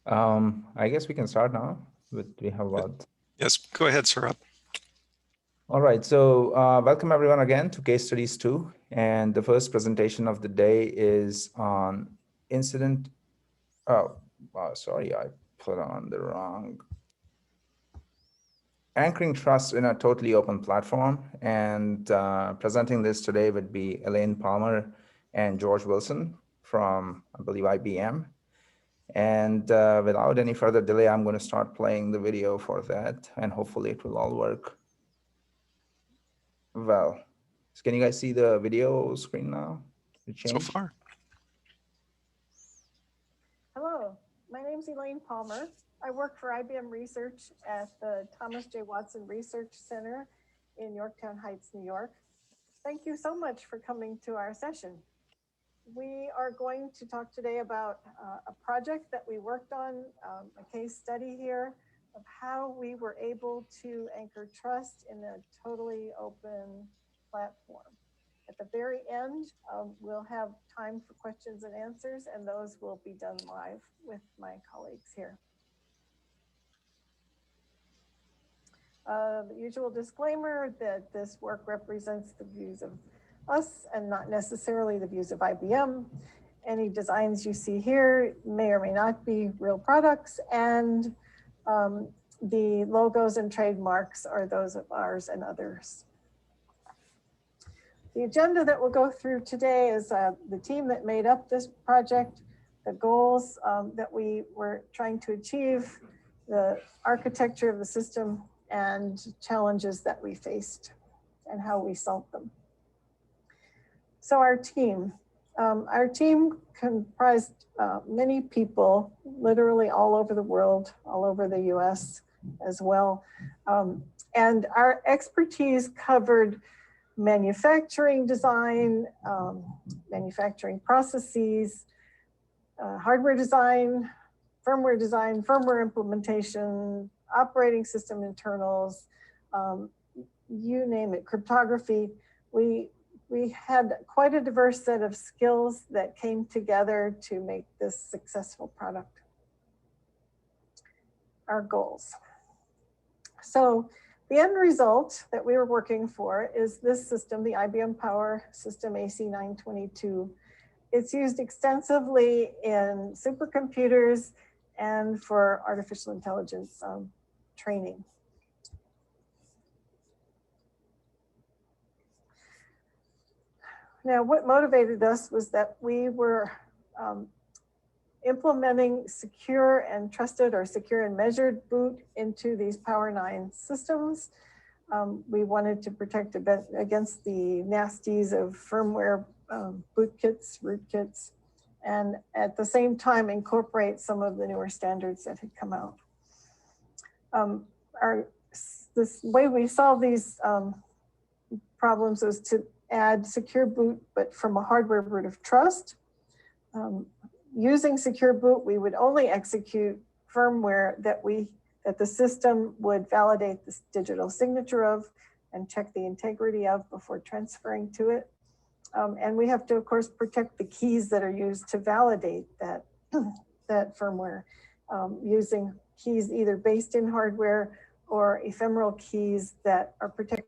I guess we can start now. We have about. Yes, go ahead, Saurabh. All right, so welcome everyone again to Case Studies 2. And the first presentation of the day is on incident. Oh, sorry, I put on the wrong. Anchoring trust in a totally open platform. And presenting this today would be Elaine Palmer and George Wilson from, I believe, IBM. And without any further delay, I'm going to start playing the video for that, and hopefully it will all work well. So can you guys see the video screen now? Did it change? So far. Hello, my name is Elaine Palmer. I work for IBM Research at the Thomas J. Watson Research Center in Yorktown Heights, New York. Thank you so much for coming to our session. We are going to talk today about a project that we worked on, a case study here of how we were able to anchor trust in a totally open platform. At the very end, we'll have time for questions and answers, and those will be done live with my colleagues here. The usual disclaimer that this work represents the views of us and not necessarily the views of IBM. Any designs you see here may or may not be real products, and the logos and trademarks are those of ours and others. The agenda that we'll go through today is the team that made up this project, the goals that we were trying to achieve, the architecture of the system, and challenges that we faced and how we solved them. So our team comprised many people, literally all over the world, all over the US as well. And our expertise covered manufacturing design, manufacturing processes, hardware design, firmware implementation, operating system internals, you name it, cryptography. We had quite a diverse set of skills that came together to make this successful product. Our goals. So the end result that we were working for is this system, the IBM Power System AC922. It's used extensively in supercomputers and for artificial intelligence training. Now, what motivated us was that we were implementing secure and trusted, or secure and measured boot into these Power 9 systems. We wanted to protect against the nasties of firmware bootkits, rootkits, and at the same time incorporate some of the newer standards that had come out. This way we solve these problems is to add secure boot, but from a hardware root of trust. Using secure boot, we would only execute firmware that the system would validate this digital signature of and check the integrity of before transferring to it. And we have to, of course, protect the keys that are used to validate that, that firmware, using keys either based in hardware or ephemeral keys that are protected.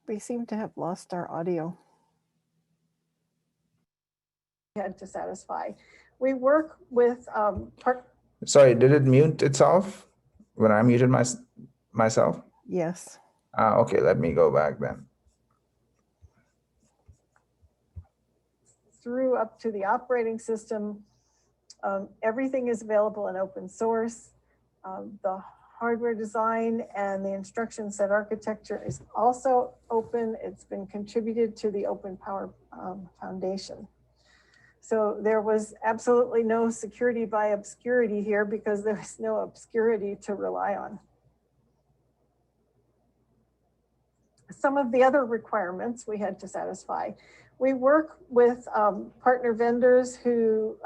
We seem to have lost our audio. Had to satisfy. We work with Sorry, did it mute itself when I muted myself? Yes. Okay, let me go back then. Through up to the operating system, everything is available in open source. The hardware design and the instruction set architecture is also open. It's been contributed to the Open Power Foundation. So there was absolutely no security by obscurity here because there was no obscurity to rely on. Some of the other requirements we had to satisfy. We work with partner vendors who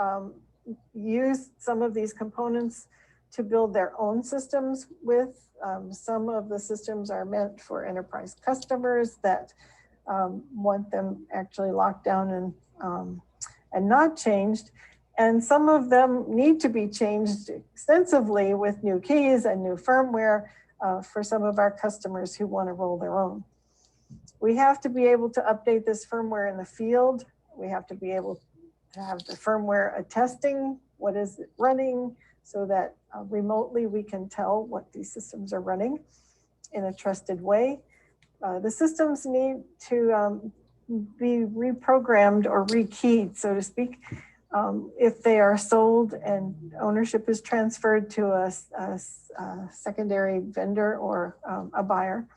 use some of these components to build their own systems with. Some of the systems are meant for enterprise customers that want them actually locked down and not changed. And some of them need to be changed extensively with new keys and new firmware for some of our customers who want to roll their own. We have to be able to update this firmware in the field. We have to be able to have the firmware attesting what is it running so that remotely we can tell what these systems are running in a trusted way. The systems need to be reprogrammed or rekeyed, so to speak, if they are sold and ownership is transferred to a secondary vendor or a buyer.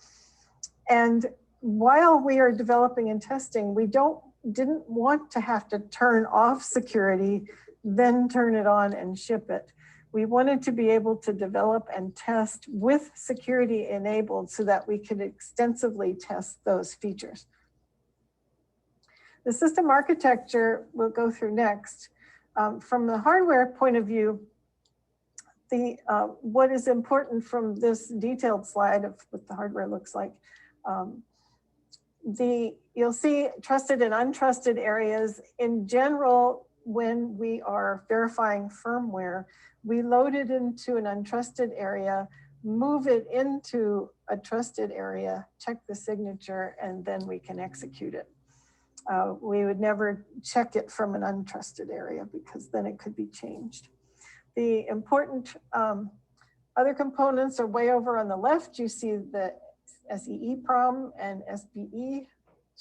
And while we are developing and testing, we didn't want to have to turn off security, then turn it on and ship it. We wanted to be able to develop and test with security enabled so that we could extensively test those features. The system architecture we'll go through next. From the hardware point of view, what is important from this detailed slide of what the hardware looks like, you'll see trusted and untrusted areas. In general, when we are verifying firmware, we load it into an untrusted area, move it into a trusted area, check the signature, and then we can execute it. We would never check it from an untrusted area because then it could be changed. The important other components are way over on the left. You see the SEEPROM and SBE,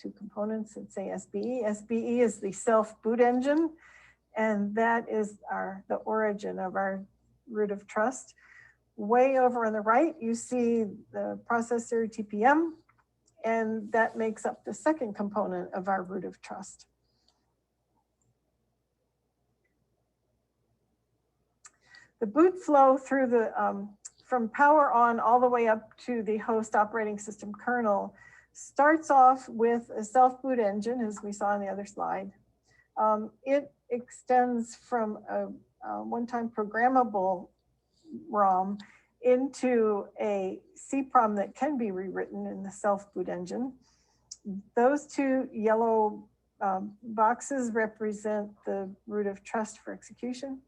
two components that say SBE. SBE is the self-boot engine, and that is the origin of our root of trust. Way over on the right, you see the processor TPM, and that makes up the second component of our root of trust. The boot flow through the from power on all the way up to the host operating system kernel starts off with a self-boot engine, as we saw on the other slide. It extends from a one-time programmable ROM into a CPROM that can be rewritten in the self-boot engine. Those two yellow boxes represent the root of trust for execution.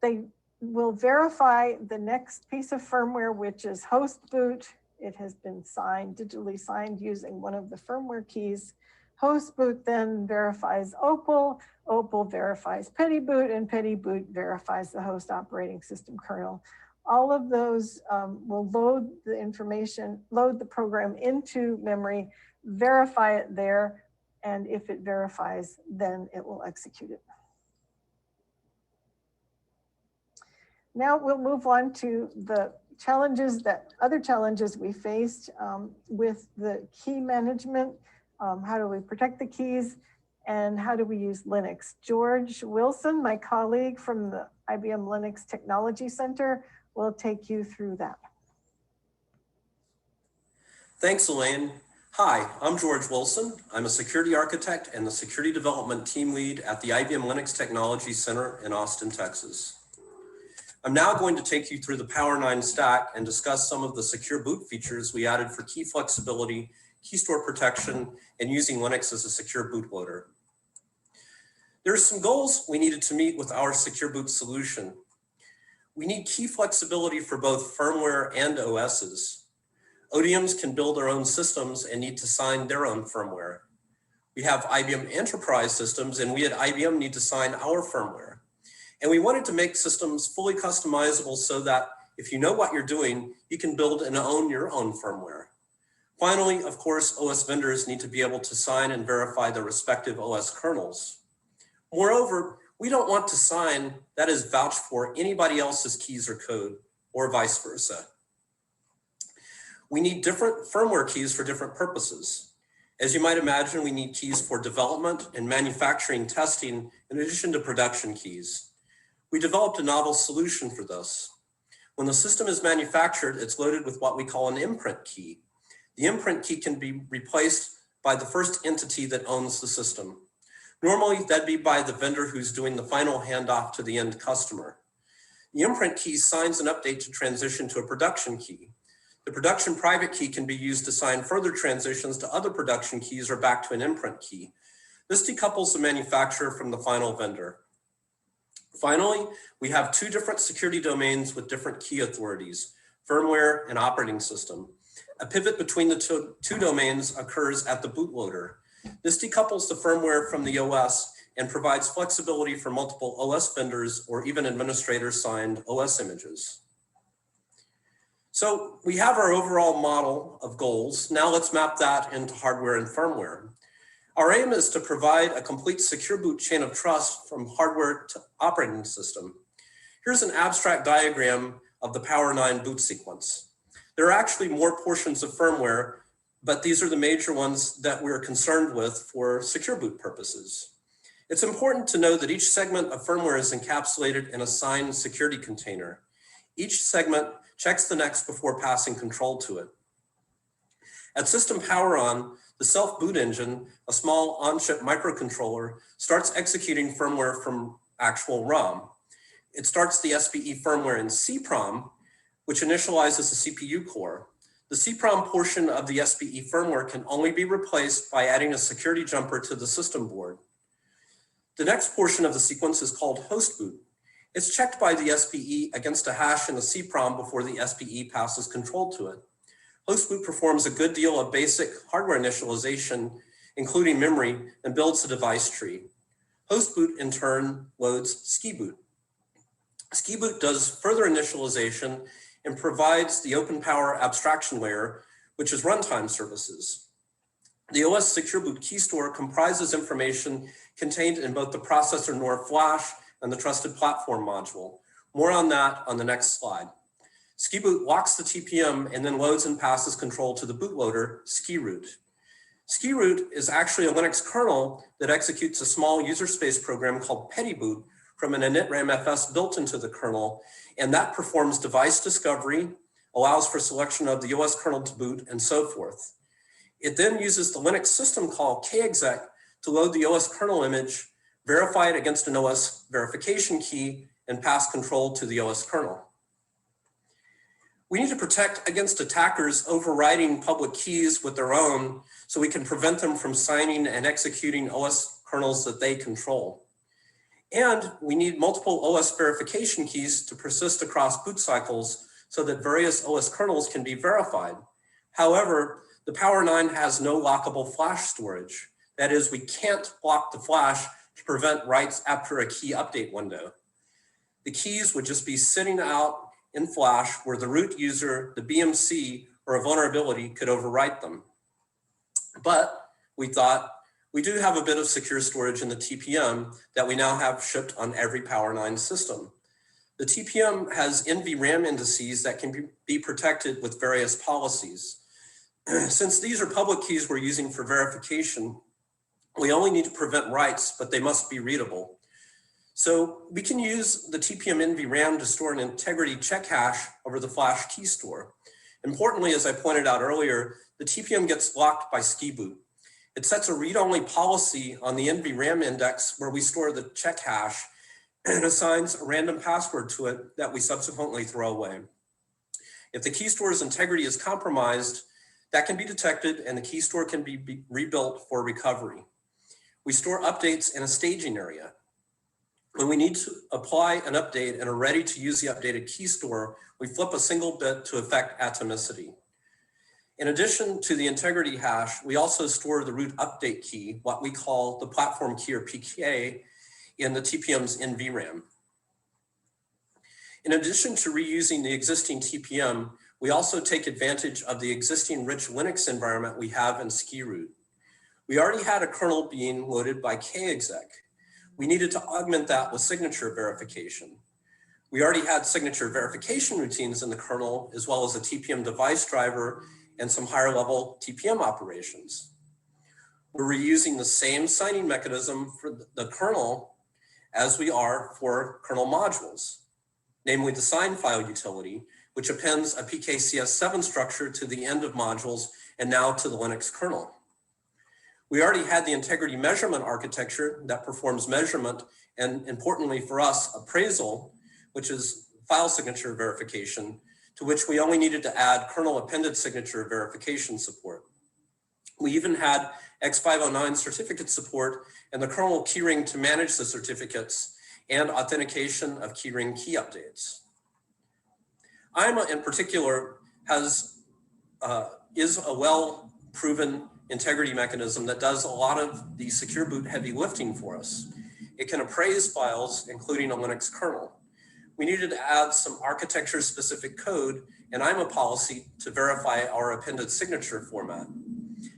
They will verify the next piece of firmware, which is host boot. It has been signed, digitally signed using one of the firmware keys. Host boot then verifies Opal. Opal verifies Petty boot, and Petty boot verifies the host operating system kernel. All of those will load the information, load the program into memory, verify it there, and if it verifies, then it will execute it. Now we'll move on to the challenges other challenges we faced with the key management. How do we protect the keys, and how do we use Linux? George Wilson, my colleague from the IBM Linux Technology Center, will take you through that. Thanks, Elaine. Hi, I'm George Wilson. I'm a security architect and the security development team lead at the IBM Linux Technology Center in Austin, Texas. I'm now going to take you through the Power9 stack and discuss some of the secure boot features we added for key flexibility, key store protection, and using Linux as a secure bootloader. There are some goals we needed to meet with our secure boot solution. We need key flexibility for both firmware and OSs. ODMs can build their own systems and need to sign their own firmware. We have IBM enterprise systems, and we at IBM need to sign our firmware. And we wanted to make systems fully customizable so that if you know what you're doing, you can build and own your own firmware. Finally, of course, OS vendors need to be able to sign and verify their respective OS kernels. Moreover, we don't want to sign, that is vouch for, anybody else's keys or code. or vice versa. We need different firmware keys for different purposes. As you might imagine, we need keys for development and manufacturing testing in addition to production keys. We developed a novel solution for this. When the system is manufactured, it's loaded with what we call an imprint key. The imprint key can be replaced by the first entity that owns the system. Normally, that'd be by the vendor who's doing the final handoff to the end customer. The imprint key signs an update to transition to a production key. The production private key can be used to sign further transitions to other production keys or back to an imprint key. This decouples the manufacturer from the final vendor. Finally, we have two different security domains with different key authorities, firmware and operating system. A pivot between the two domains occurs at the bootloader. This decouples the firmware from the OS and provides flexibility for multiple OS vendors or even administrator-signed OS images. So we have our overall model of goals. Now let's map that into hardware and firmware. Our aim is to provide a complete secure boot chain of trust from hardware to operating system. Here's an abstract diagram of the Power 9 boot sequence. There are actually more portions of firmware, but these are the major ones that we're concerned with for secure boot purposes. It's important to know that each segment of firmware is encapsulated in a signed security container. Each segment checks the next before passing control to it. At system power on, the self-boot engine, a small on-chip microcontroller, starts executing firmware from actual ROM. It starts the SPE firmware in CPROM, which initializes the CPU core. The CPROM portion of the SPE firmware can only be replaced by adding a security jumper to the system board. The next portion of the sequence is called host boot. It's checked by the SPE against a hash in the CPROM before the SPE passes control to it. Host boot performs a good deal of basic hardware initialization, including memory, and builds the device tree. Host boot, in turn, loads ski boot. Ski boot does further initialization and provides the open power abstraction layer, which is runtime services. The OS Secure Boot key store comprises information contained in both the processor NOR flash and the trusted platform module. More on that on the next slide. Ski boot locks the TPM and then loads and passes control to the bootloader, skiroot. Skiroot is actually a Linux kernel that executes a small user space program called pettyboot from an initram FS built into the kernel, and that performs device discovery, allows for selection of the OS kernel to boot, and so forth. It then uses the Linux system call kexec to load the OS kernel image, verify it against an OS verification key, and pass control to the OS kernel. We need to protect against attackers overriding public keys with their own so we can prevent them from signing and executing OS kernels that they control. And we need multiple OS verification keys to persist across boot cycles so that various OS kernels can be verified. However, the Power 9 has no lockable flash storage. That is, we can't block the flash to prevent writes after a key update window. The keys would just be sitting out in flash where the root user, the BMC, or a vulnerability could overwrite them. But we thought we do have a bit of secure storage in the TPM that we now have shipped on every Power 9 system. The TPM has NVRAM indices that can be protected with various policies. Since these are public keys we're using for verification, we only need to prevent writes, but they must be readable. So we can use the TPM NVRAM to store an integrity check hash over the flash key store. Importantly, as I pointed out earlier, the TPM gets locked by skiboot. It sets a read-only policy on the NVRAM index where we store the check hash and assigns a random password to it that we subsequently throw away. If the key store's integrity is compromised, that can be detected and the key store can be rebuilt for recovery. We store updates in a staging area. When we need to apply an update and are ready to use the updated key store, we flip a single bit to affect atomicity. In addition to the integrity hash, we also store the root update key, what we call the platform key or PK, in the TPM's NVRAM. In addition to reusing the existing TPM, we also take advantage of the existing rich Linux environment we have in skiroot. We already had a kernel being loaded by kexec. We needed to augment that with signature verification. We already had signature verification routines in the kernel, as well as a TPM device driver and some higher level TPM operations. We're reusing the same signing mechanism for the kernel as we are for kernel modules, namely the sign file utility, which appends a PKCS7 structure to the end of modules and now to the Linux kernel. We already had the integrity measurement architecture that performs measurement and, importantly for us, appraisal, which is file signature verification, to which we only needed to add kernel appended signature verification support. We even had X509 certificate support and the kernel keyring to manage the certificates and authentication of keyring key updates. IMA in particular is a well-proven integrity mechanism that does a lot of the secure boot heavy lifting for us. It can appraise files, including a Linux kernel. We needed to add some architecture-specific code and IMA policy to verify our appended signature format.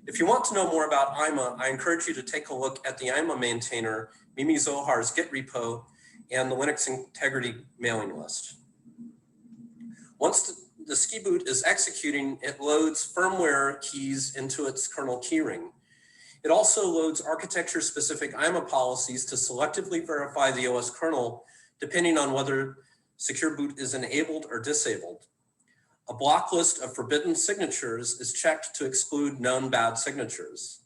If you want to know more about IMA, I encourage you to take a look at the IMA maintainer, Mimi Zohar's Git repo, and the Linux integrity mailing list. Once the ski boot is executing, it loads firmware keys into its kernel keyring. It also loads architecture-specific IMA policies to selectively verify the OS kernel, depending on whether secure boot is enabled or disabled. A block list of forbidden signatures is checked to exclude known bad signatures.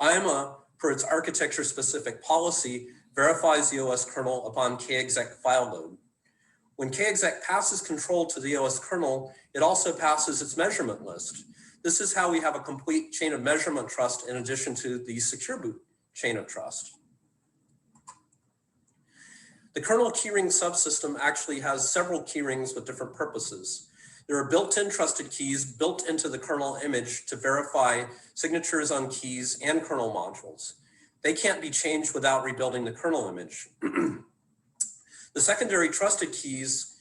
IMA, per its architecture-specific policy, verifies the OS kernel upon kexec file load. When kexec passes control to the OS kernel, it also passes its measurement list. This is how we have a complete chain of measurement trust in addition to the secure boot chain of trust. The kernel keyring subsystem actually has several keyrings with different purposes. There are built-in trusted keys built into the kernel image to verify signatures on keys and kernel modules. They can't be changed without rebuilding the kernel image. The secondary trusted keys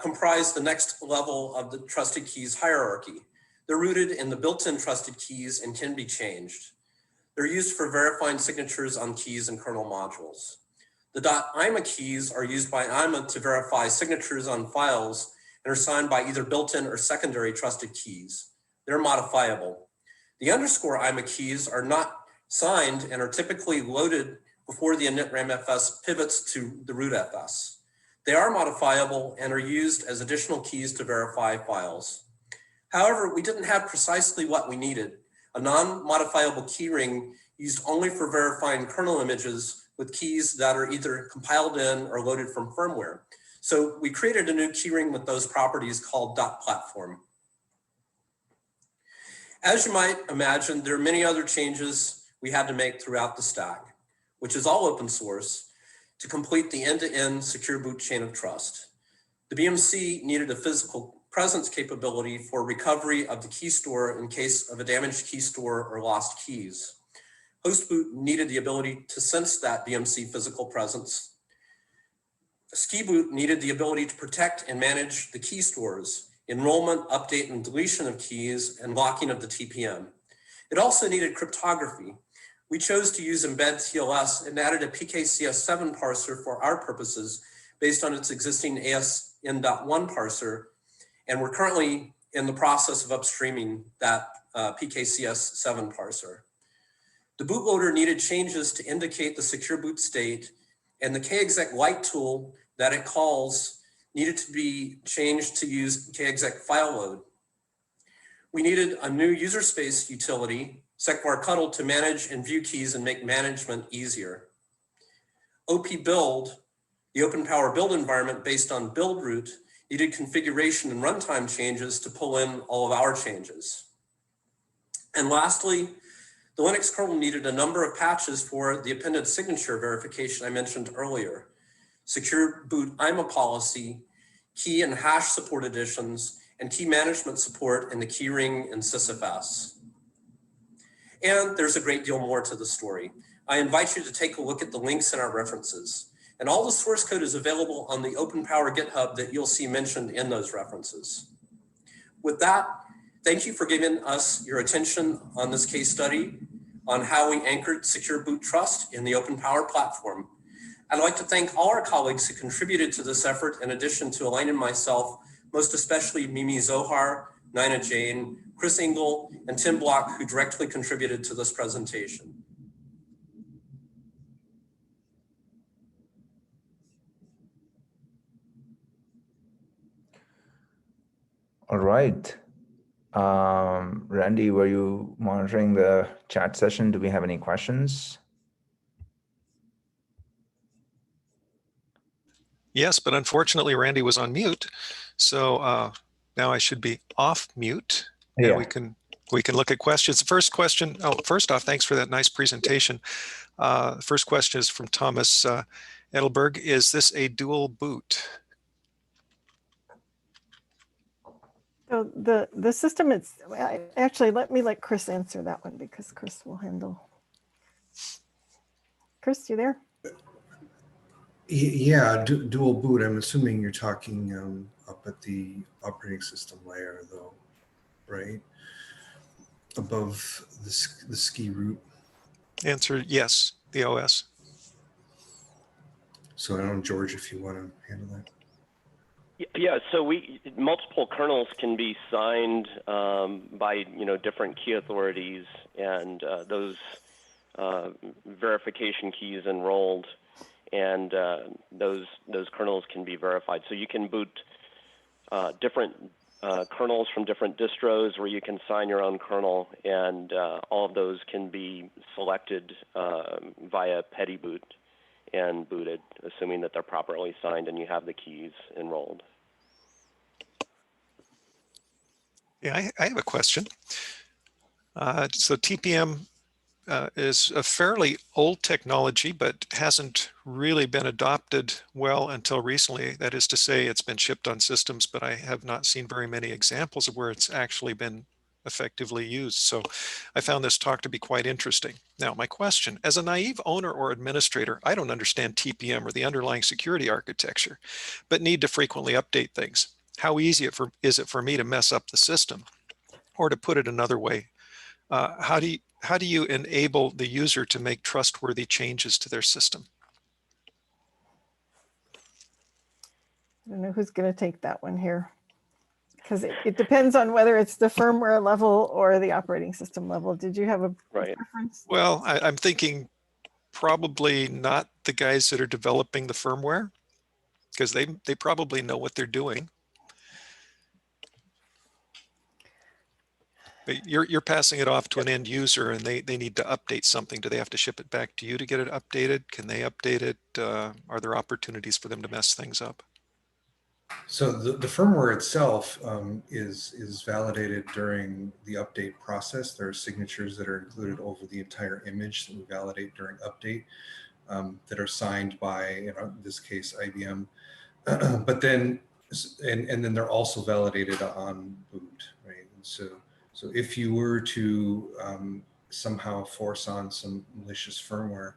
comprise the next level of the trusted keys hierarchy. They're rooted in the built-in trusted keys and can be changed. They're used for verifying signatures on keys and kernel modules. The .ima keys are used by IMA to verify signatures on files and are signed by either built-in or secondary trusted keys. They're modifiable. The underscore IMA keys are not signed and are typically loaded before the init ramfs pivots to the rootfs. They are modifiable and are used as additional keys to verify files. However, we didn't have precisely what we needed, a non-modifiable keyring used only for verifying kernel images with keys that are either compiled in or loaded from firmware. So we created a new keyring with those properties called .platform. As you might imagine, there are many other changes we had to make throughout the stack, which is all open source, to complete the end-to-end secure boot chain of trust. The BMC needed a physical presence capability for recovery of the key store in case of a damaged key store or lost keys. Host boot needed the ability to sense that BMC physical presence. Ski boot needed the ability to protect and manage the key stores, enrollment, update, and deletion of keys, and locking of the TPM. It also needed cryptography. We chose to use embed TLS and added a PKCS7 parser for our purposes based on its existing ASN.1 parser, and we're currently in the process of upstreaming that PKCS7 parser. The bootloader needed changes to indicate the secure boot state, and the kexec light tool that it calls needed to be changed to use kexec file load. We needed a new user space utility, secvar_ctl, to manage and view keys and make management easier. OP build, the open power build environment based on build root, needed configuration and runtime changes to pull in all of our changes. And lastly, the Linux kernel needed a number of patches for the appended signature verification I mentioned earlier, secure boot IMA policy, key and hash support additions, and key management support in the keyring and sysfs. And there's a great deal more to the story. I invite you to take a look at the links in our references. And all the source code is available on the Open Power GitHub that you'll see mentioned in those references. With that, thank you for giving us your attention on this case study on how we anchored secure boot trust in the Open Power platform. I'd like to thank all our colleagues who contributed to this effort, in addition to Elaine and myself, most especially Mimi Zohar, Nina Jane, Chris Engel, and Tim Block, who directly contributed to this presentation. All right. Randy, were you monitoring the chat session? Do we have any questions? Yes, but unfortunately, Randy was on mute. So now I should be off mute. And Yeah. we can look at questions. The first question, first off, thanks for that nice presentation. The first question is from Thomas Edelberg. Is this a dual boot? So the system is, actually, let Chris answer that one because Chris will handle. Chris, you there? Yeah, dual boot. I'm assuming you're talking up at the operating system layer, though, right? Above the ski root. Answer, yes, the OS. So I don't know, George, if you want to handle that. Yeah, so multiple kernels can be signed by different key authorities, and those verification keys enrolled, and those kernels can be verified. So you can boot different kernels from different distros where you can sign your own kernel, and all of those can be selected via petty boot and booted, assuming that they're properly signed and you have the keys enrolled. Yeah, I have a question. So TPM is a fairly old technology, but hasn't really been adopted well until recently. That is to say, it's been shipped on systems, but I have not seen very many examples of where it's actually been effectively used. So I found this talk to be quite interesting. Now, my question, as a naive owner or administrator, I don't understand TPM or the underlying security architecture, but need to frequently update things. How easy is it for me to mess up the system? Or to put it another way, how do you enable the user to make trustworthy changes to their system? I don't know who's going to take that one here, because it depends on whether it's the firmware level or the operating system level. Did you have a preference? Well, I'm thinking probably not the guys that are developing the firmware, because they probably know what they're doing. But you're passing it off to an end user, and they need to update something. Do they have to ship it back to you to get it updated? Can they update it? Are there opportunities for them to mess things up? So the firmware itself is validated during the update process. There are signatures that are included over the entire image that we validate during update that are signed by, in this case, IBM. But then, and then they're also validated on boot, right? And so if you were to somehow force on some malicious firmware,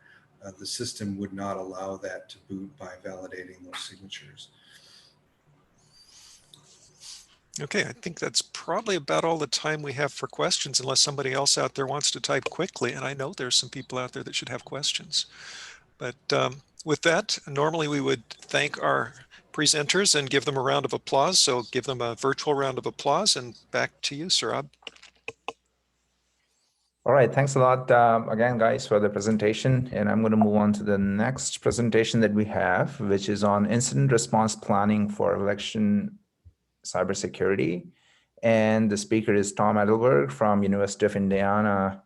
the system would not allow that to boot by validating those signatures. Okay, I think that's probably about all the time we have for questions, unless somebody else out there wants to type quickly. And I know there's some people out there that should have questions. But with that, normally we would thank our presenters and give them a round of applause. So give them a virtual round of applause, and back to you, Saurabh. All right, thanks a lot again, guys, for the presentation. And I'm going to move on to the next presentation that we have, which is on incident response planning for election cybersecurity. And the speaker is Tom Edelberg from University of Indiana.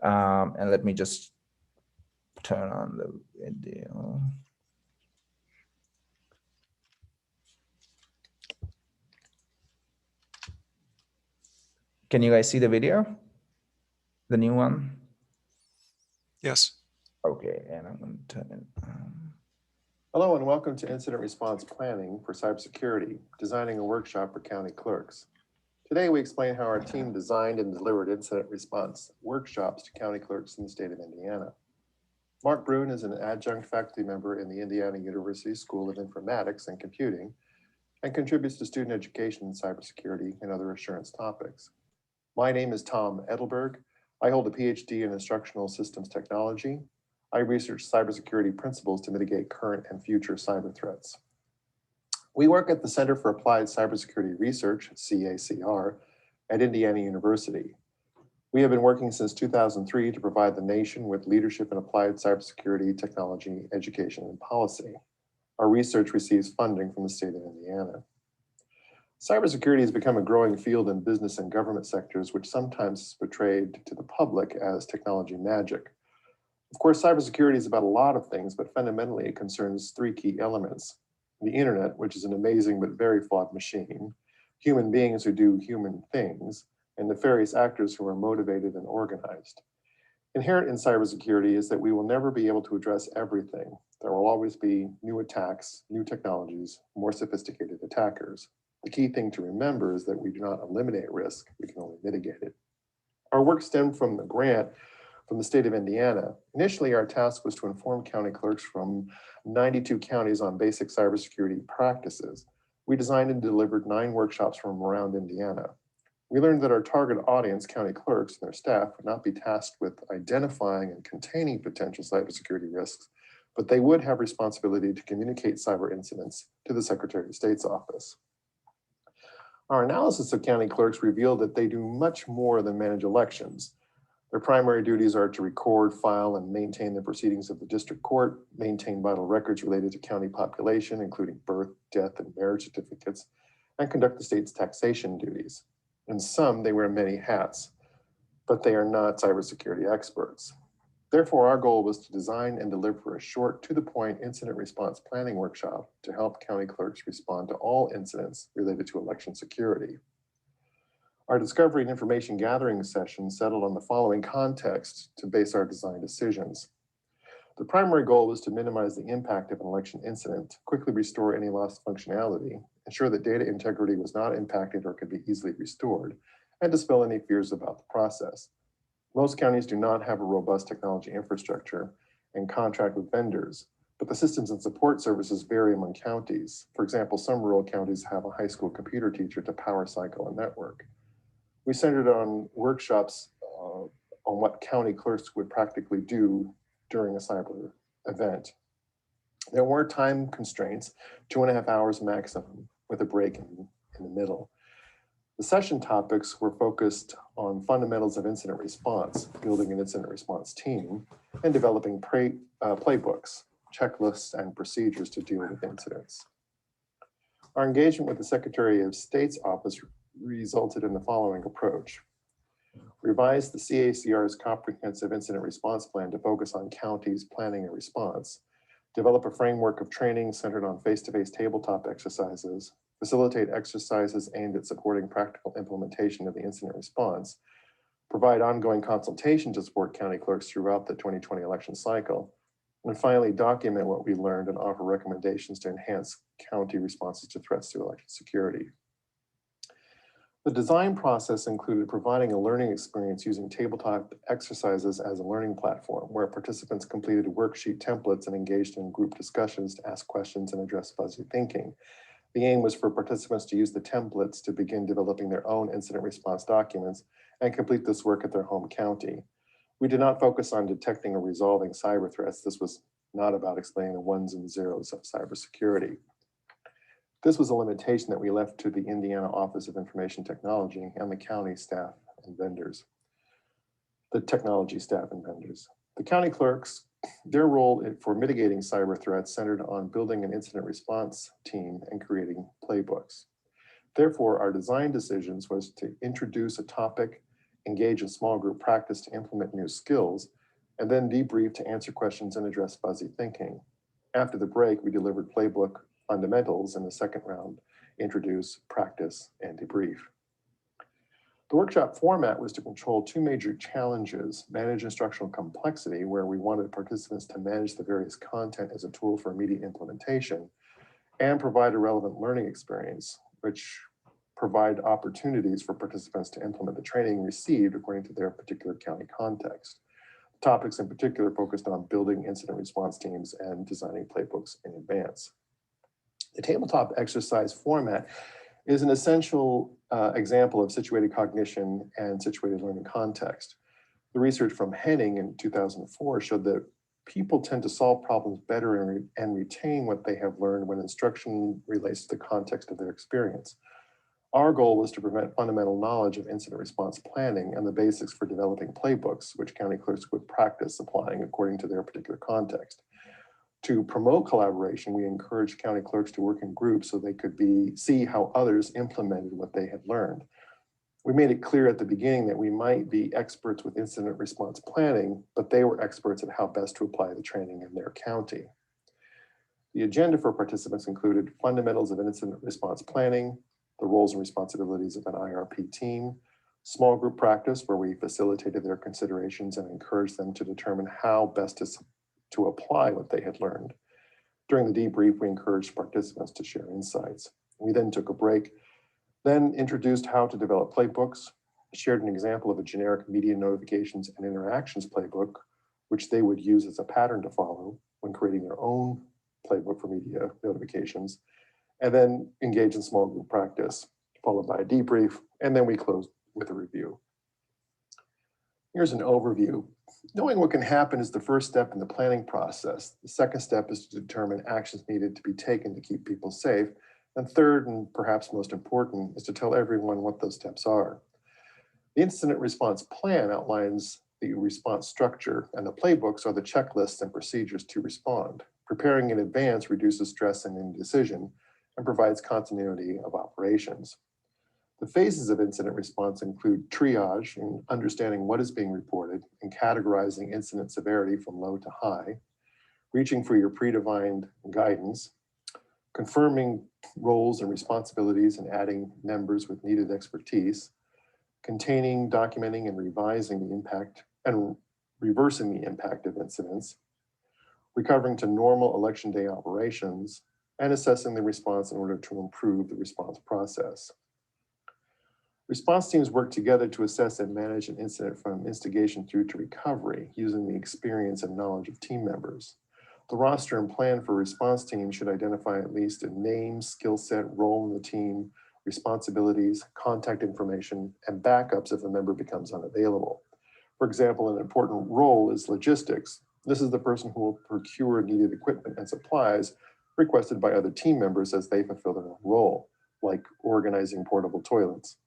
And let me just turn on the video. Can you guys see the video? The new one? Yes. Okay, and I'm going to turn it on. Hello and welcome to Incident Response Planning for Cybersecurity, designing a workshop for county clerks. Today we explain how our team designed and delivered incident response workshops to county clerks in the state of Indiana. Mark Brune is an adjunct faculty member in the Indiana University School of Informatics and Computing and contributes to student education in cybersecurity and other assurance topics. My name is Tom Edelberg. I hold a PhD in Instructional Systems Technology. I research cybersecurity principles to mitigate current and future cyber threats. We work at the Center for Applied Cybersecurity Research, CACR, at Indiana University. We have been working since 2003 to provide the nation with leadership in applied cybersecurity technology, education, and policy. Our research receives funding from the state of Indiana. Cybersecurity has become a growing field in business and government sectors, which sometimes is portrayed to the public as technology magic. Of course, cybersecurity is about a lot of things, but fundamentally it concerns three key elements: the internet, which is an amazing but very flawed machine, human beings who do human things, and nefarious actors who are motivated and organized. Inherent in cybersecurity is that we will never be able to address everything. There will always be new attacks, new technologies, more sophisticated attackers. The key thing to remember is that we do not eliminate risk, we can only mitigate it. Our work stemmed from the grant from the state of Indiana. Initially, our task was to inform county clerks from 92 counties on basic cybersecurity practices. We designed and delivered 9 workshops from around Indiana. We learned that our target audience, county clerks and their staff, would not be tasked with identifying and containing potential cybersecurity risks, but they would have responsibility to communicate cyber incidents to the Secretary of State's office. Our analysis of county clerks revealed that they do much more than manage elections. Their primary duties are to record, file, and maintain the proceedings of the district court, maintain vital records related to county population, including birth, death, and marriage certificates, and conduct the state's taxation duties. In sum, they wear many hats, but they are not cybersecurity experts. Therefore, our goal was to design and deliver a short, to-the-point incident response planning workshop to help county clerks respond to all incidents related to election security. Our discovery and information gathering session settled on the following context to base our design decisions. The primary goal was to minimize the impact of an election incident, quickly restore any lost functionality, ensure that data integrity was not impacted or could be easily restored, and dispel any fears about the process. Most counties do not have a robust technology infrastructure and contract with vendors, but the systems and support services vary among counties. For example, some rural counties have a high school computer teacher to power cycle a network. We centered on workshops on what county clerks would practically do during a cyber event. There were time constraints, 2.5 hours maximum, with a break in the middle. The session topics were focused on fundamentals of incident response, building an incident response team, and developing playbooks, checklists, and procedures to deal with incidents. Our engagement with the Secretary of State's office resulted in the following approach. Revised the CACR's comprehensive incident response plan to focus on counties' planning and response, develop a framework of training centered on face-to-face tabletop exercises, facilitate exercises aimed at supporting practical implementation of the incident response, provide ongoing consultation to support county clerks throughout the 2020 election cycle, and finally document what we learned and offer recommendations to enhance county responses to threats to election security. The design process included providing a learning experience using tabletop exercises as a learning platform where participants completed worksheet templates and engaged in group discussions to ask questions and address fuzzy thinking. The aim was for participants to use the templates to begin developing their own incident response documents and complete this work at their home county. We did not focus on detecting or resolving cyber threats. This was not about explaining the ones and zeros of cybersecurity. This was a limitation that we left to the Indiana Office of Information Technology and the county staff and vendors, the technology staff and vendors. The county clerks, their role for mitigating cyber threats centered on building an incident response team and creating playbooks. Therefore, our design decisions was to introduce a topic, engage in small group practice to implement new skills, and then debrief to answer questions and address fuzzy thinking. After the break, we delivered playbook fundamentals in the second round, introduce, practice, and debrief. The workshop format was to control 2 major challenges: manage instructional complexity, where we wanted participants to manage the various content as a tool for immediate implementation, and provide a relevant learning experience, which provide opportunities for participants to implement the training received according to their particular county context. The topics in particular focused on building incident response teams and designing playbooks in advance. The tabletop exercise format is an essential example of situated cognition and situated learning context. The research from Henning in 2004 showed that people tend to solve problems better and retain what they have learned when instruction relates to the context of their experience. Our goal was to prevent fundamental knowledge of incident response planning and the basics for developing playbooks, which county clerks would practice applying according to their particular context. To promote collaboration, we encouraged county clerks to work in groups so they could see how others implemented what they had learned. We made it clear at the beginning that we might be experts with incident response planning, but they were experts at how best to apply the training in their county. The agenda for participants included fundamentals of incident response planning, the roles and responsibilities of an IRP team, small group practice where we facilitated their considerations and encouraged them to determine how best to apply what they had learned. During the debrief, we encouraged participants to share insights. We then took a break, then introduced how to develop playbooks, shared an example of a generic media notifications and interactions playbook, which they would use as a pattern to follow when creating their own playbook for media notifications, and then engage in small group practice, followed by a debrief, and then we closed with a review. Here's an overview. Knowing what can happen is the first step in the planning process. The second step is to determine actions needed to be taken to keep people safe. And third, and perhaps most important, is to tell everyone what those steps are. The incident response plan outlines the response structure, and the playbooks are the checklists and procedures to respond. Preparing in advance reduces stress and indecision and provides continuity of operations. The phases of incident response include triage and understanding what is being reported and categorizing incident severity from low to high, reaching for your predefined guidance, confirming roles and responsibilities and adding members with needed expertise, containing, documenting, and revising the impact and reversing the impact of incidents, recovering to normal election day operations, and assessing the response in order to improve the response process. Response teams work together to assess and manage an incident from instigation through to recovery using the experience and knowledge of team members. The roster and plan for response teams should identify at least a name, skill set, role in the team, responsibilities, contact information, and backups if a member becomes unavailable. For example, an important role is logistics. This is the person who will procure needed equipment and supplies requested by other team members as they fulfill their own role, like organizing portable toilets.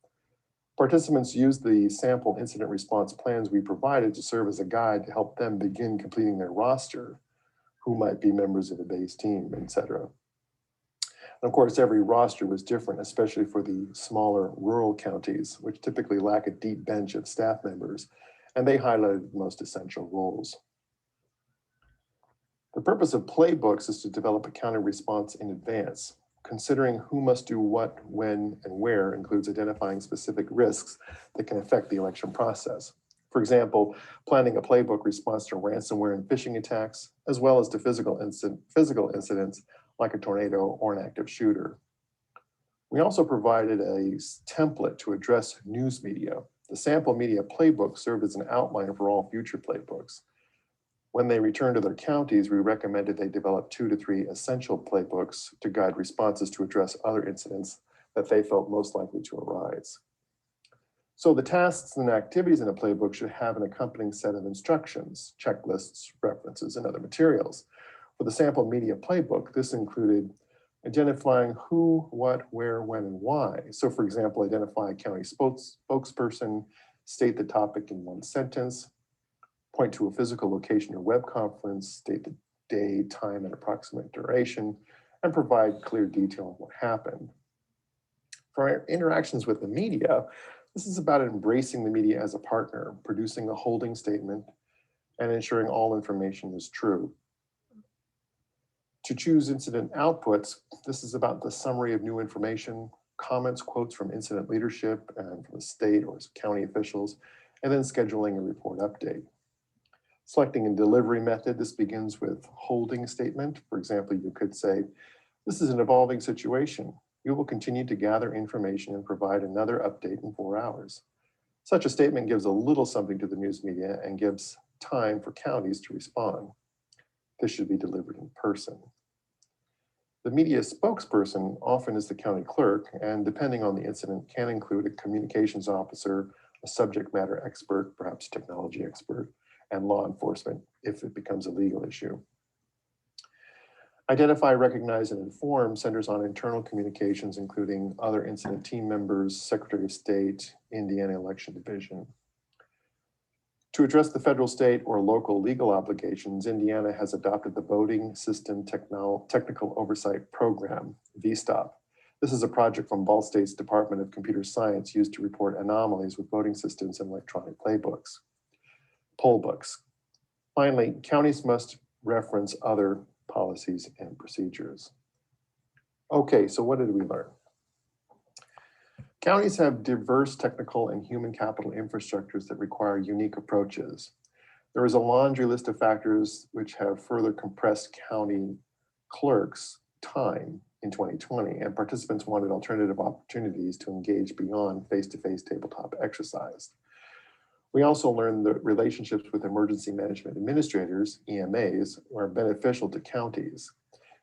Participants used the sample incident response plans we provided to serve as a guide to help them begin completing their roster, who might be members of a base team, etc. And of course, every roster was different, especially for the smaller rural counties, which typically lack a deep bench of staff members, and they highlighted the most essential roles. The purpose of playbooks is to develop a county response in advance. Considering who must do what, when, and where includes identifying specific risks that can affect the election process. For example, planning a playbook response to ransomware and phishing attacks, as well as to physical incidents like a tornado or an active shooter. We also provided a template to address news media. The sample media playbook served as an outline for all future playbooks. When they returned to their counties, we recommended they develop 2 to 3 essential playbooks to guide responses to address other incidents that they felt most likely to arise. So the tasks and activities in a playbook should have an accompanying set of instructions, checklists, references, and other materials. For the sample media playbook, this included identifying who, what, where, when, and why. So for example, identify a county spokesperson, state the topic in 1 sentence, point to a physical location or web conference, state the day, time, and approximate duration, and provide clear detail on what happened. For our interactions with the media, this is about embracing the media as a partner, producing a holding statement, and ensuring all information is true. To choose incident outputs, this is about the summary of new information, comments, quotes from incident leadership and from the state or county officials, and then scheduling a report update. Selecting a delivery method, this begins with holding statement. For example, you could say, this is an evolving situation. We will continue to gather information and provide another update in 4 hours. Such a statement gives a little something to the news media and gives time for counties to respond. This should be delivered in person. The media spokesperson often is the county clerk, and depending on the incident, can include a communications officer, a subject matter expert, perhaps technology expert, and law enforcement if it becomes a legal issue. Identify, recognize, and inform centers on internal communications, including other incident team members, Secretary of State, Indiana Election Division. To address the federal, state, or local legal obligations, Indiana has adopted the Voting System Technical Oversight Program, VSTOP. This is a project from Ball State's Department of Computer Science used to report anomalies with voting systems and electronic poll books. Finally, counties must reference other policies and procedures. Okay, so what did we learn? Counties have diverse technical and human capital infrastructures that require unique approaches. There is a laundry list of factors which have further compressed county clerks' time in 2020, and participants wanted alternative opportunities to engage beyond face-to-face tabletop exercise. We also learned that relationships with emergency management administrators, EMAs, are beneficial to counties.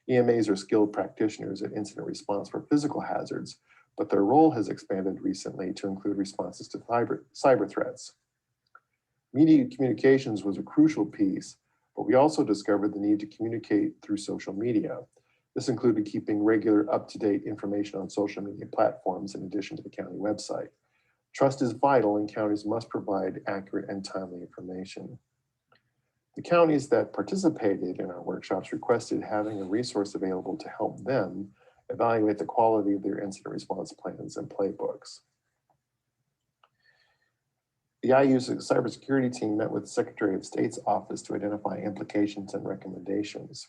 EMAs are skilled practitioners at incident response for physical hazards, but their role has expanded recently to include responses to cyber threats. Media communications was a crucial piece, but we also discovered the need to communicate through social media. This included keeping regular, up-to-date information on social media platforms in addition to the county website. Trust is vital, and counties must provide accurate and timely information. The counties that participated in our workshops requested having a resource available to help them evaluate the quality of their incident response plans and playbooks. The IU's cybersecurity team met with the Secretary of State's office to identify implications and recommendations.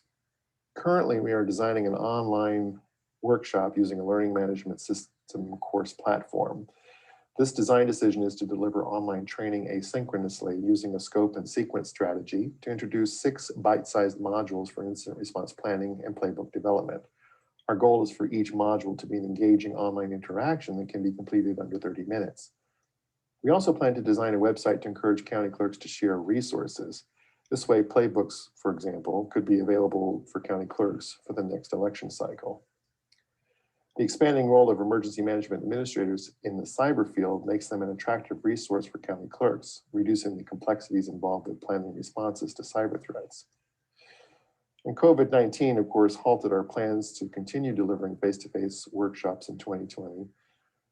Currently, we are designing an online workshop using a learning management system course platform. This design decision is to deliver online training asynchronously using a scope and sequence strategy to introduce 6 bite-sized modules for incident response planning and playbook development. Our goal is for each module to be an engaging online interaction that can be completed under 30 minutes. We also plan to design a website to encourage county clerks to share resources. This way, playbooks, for example, could be available for county clerks for the next election cycle. The expanding role of emergency management administrators in the cyber field makes them an attractive resource for county clerks, reducing the complexities involved in planning responses to cyber threats. And COVID-19, of course, halted our plans to continue delivering face-to-face workshops in 2020.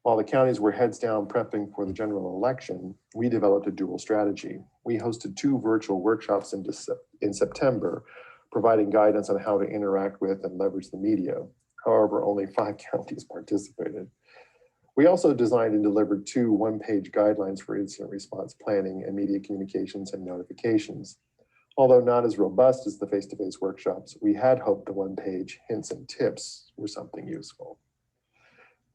While the counties were heads down prepping for the general election, we developed a dual strategy. We hosted 2 virtual workshops in September, providing guidance on how to interact with and leverage the media. However, only 5 counties participated. We also designed and delivered 2 one-page guidelines for incident response planning and media communications and notifications. Although not as robust as the face-to-face workshops, we had hoped the one-page hints and tips were something useful.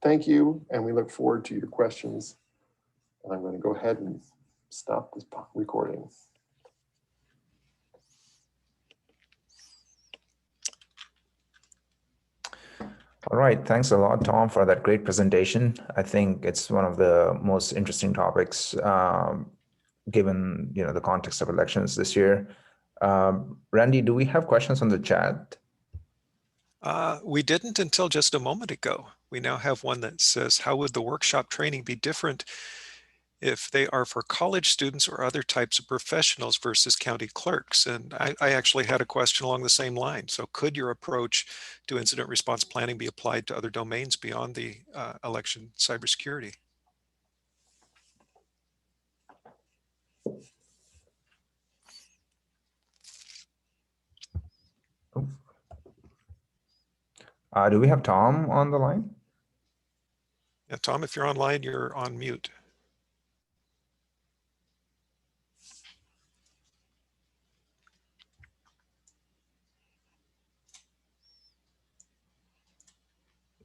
Thank you, and we look forward to your questions. And I'm going to go ahead and stop this recording. All right, thanks a lot, Tom, for that great presentation. I think it's one of the most interesting topics, given the context of elections this year. Randy, do we have questions on the chat? We didn't until just a moment ago. We now have one that says, how would the workshop training be different if they are for college students or other types of professionals versus county clerks? And I actually had a question along the same line. So could your approach to incident response planning be applied to other domains beyond the election cybersecurity? Do we have Tom on the line? Yeah, Tom, if you're online, you're on mute.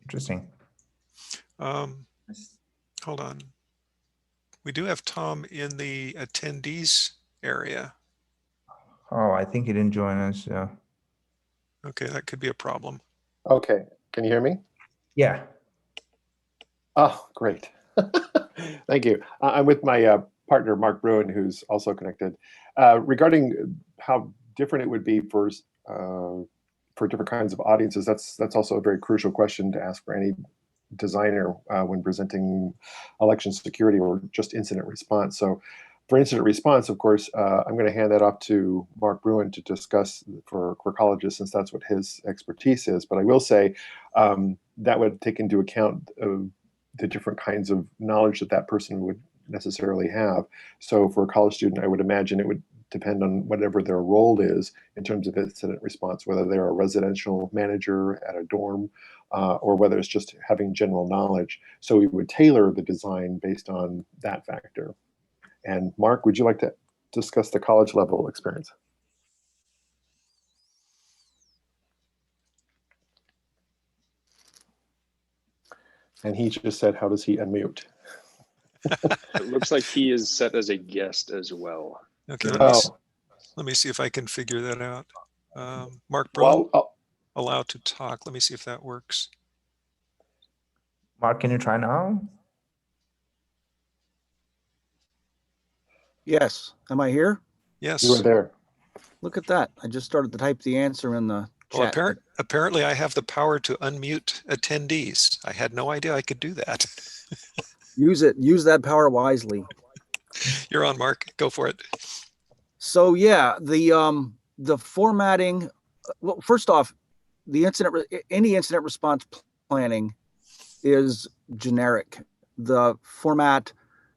Interesting. Hold on. We do have Tom in the attendees area. Oh, I think he didn't join us. Yeah. Okay, that could be a problem. Okay, can you hear me? Yeah. Oh, great. Thank you. I'm with my partner, Mark Bruin, who's also connected. Regarding how different it would be for different kinds of audiences, that's also a very crucial question to ask for any designer when presenting election security or just incident response. So For incident response, of course, I'm going to hand that off to Mark Bruin to discuss for colleges, since that's what his expertise is. But I will say that would take into account the different kinds of knowledge that that person would necessarily have. So for a college student, I would imagine it would depend on whatever their role is in terms of incident response, whether they're a residential manager at a dorm or whether it's just having general knowledge. So we would tailor the design based on that factor. And Mark, would you like to discuss the college level experience? And he just said, how does he unmute? It looks like he is set as a guest as well. Okay, let me see if I can figure that out. Mark Bruin, allow to talk. Let me see if that works. Mark, can you try now? Yes. Am I here? Yes. You were there. Look at that. I just started to type the answer in the Well, chat. apparently I have the power to unmute attendees. I had no idea I could do that. Use it. Use that power wisely. You're on, Mark. Go for it. So yeah, the formatting. Well, first off, any incident response planning is generic. The format,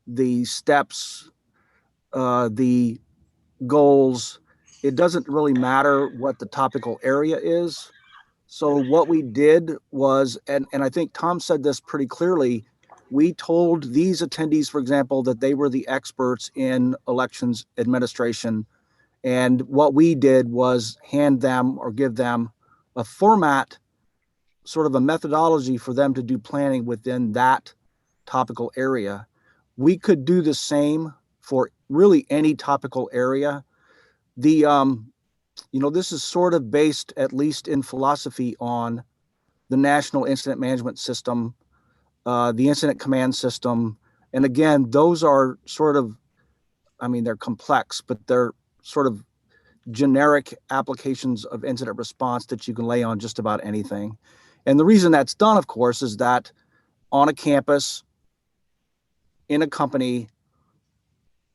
the steps, the goals. It doesn't really matter what the topical area is. So what we did was, and I think Tom said this pretty clearly, we told these attendees, for example, that they were the experts in elections administration. And what we did was hand them or give them a format, sort of a methodology for them to do planning within that topical area. We could do the same for really any topical area. This is sort of based, at least in philosophy, on the National Incident Management System, the Incident Command System. And again, those are sort of, they're complex, but they're sort of generic applications of incident response that you can lay on just about anything. And the reason that's done, of course, is that on a campus, in a company,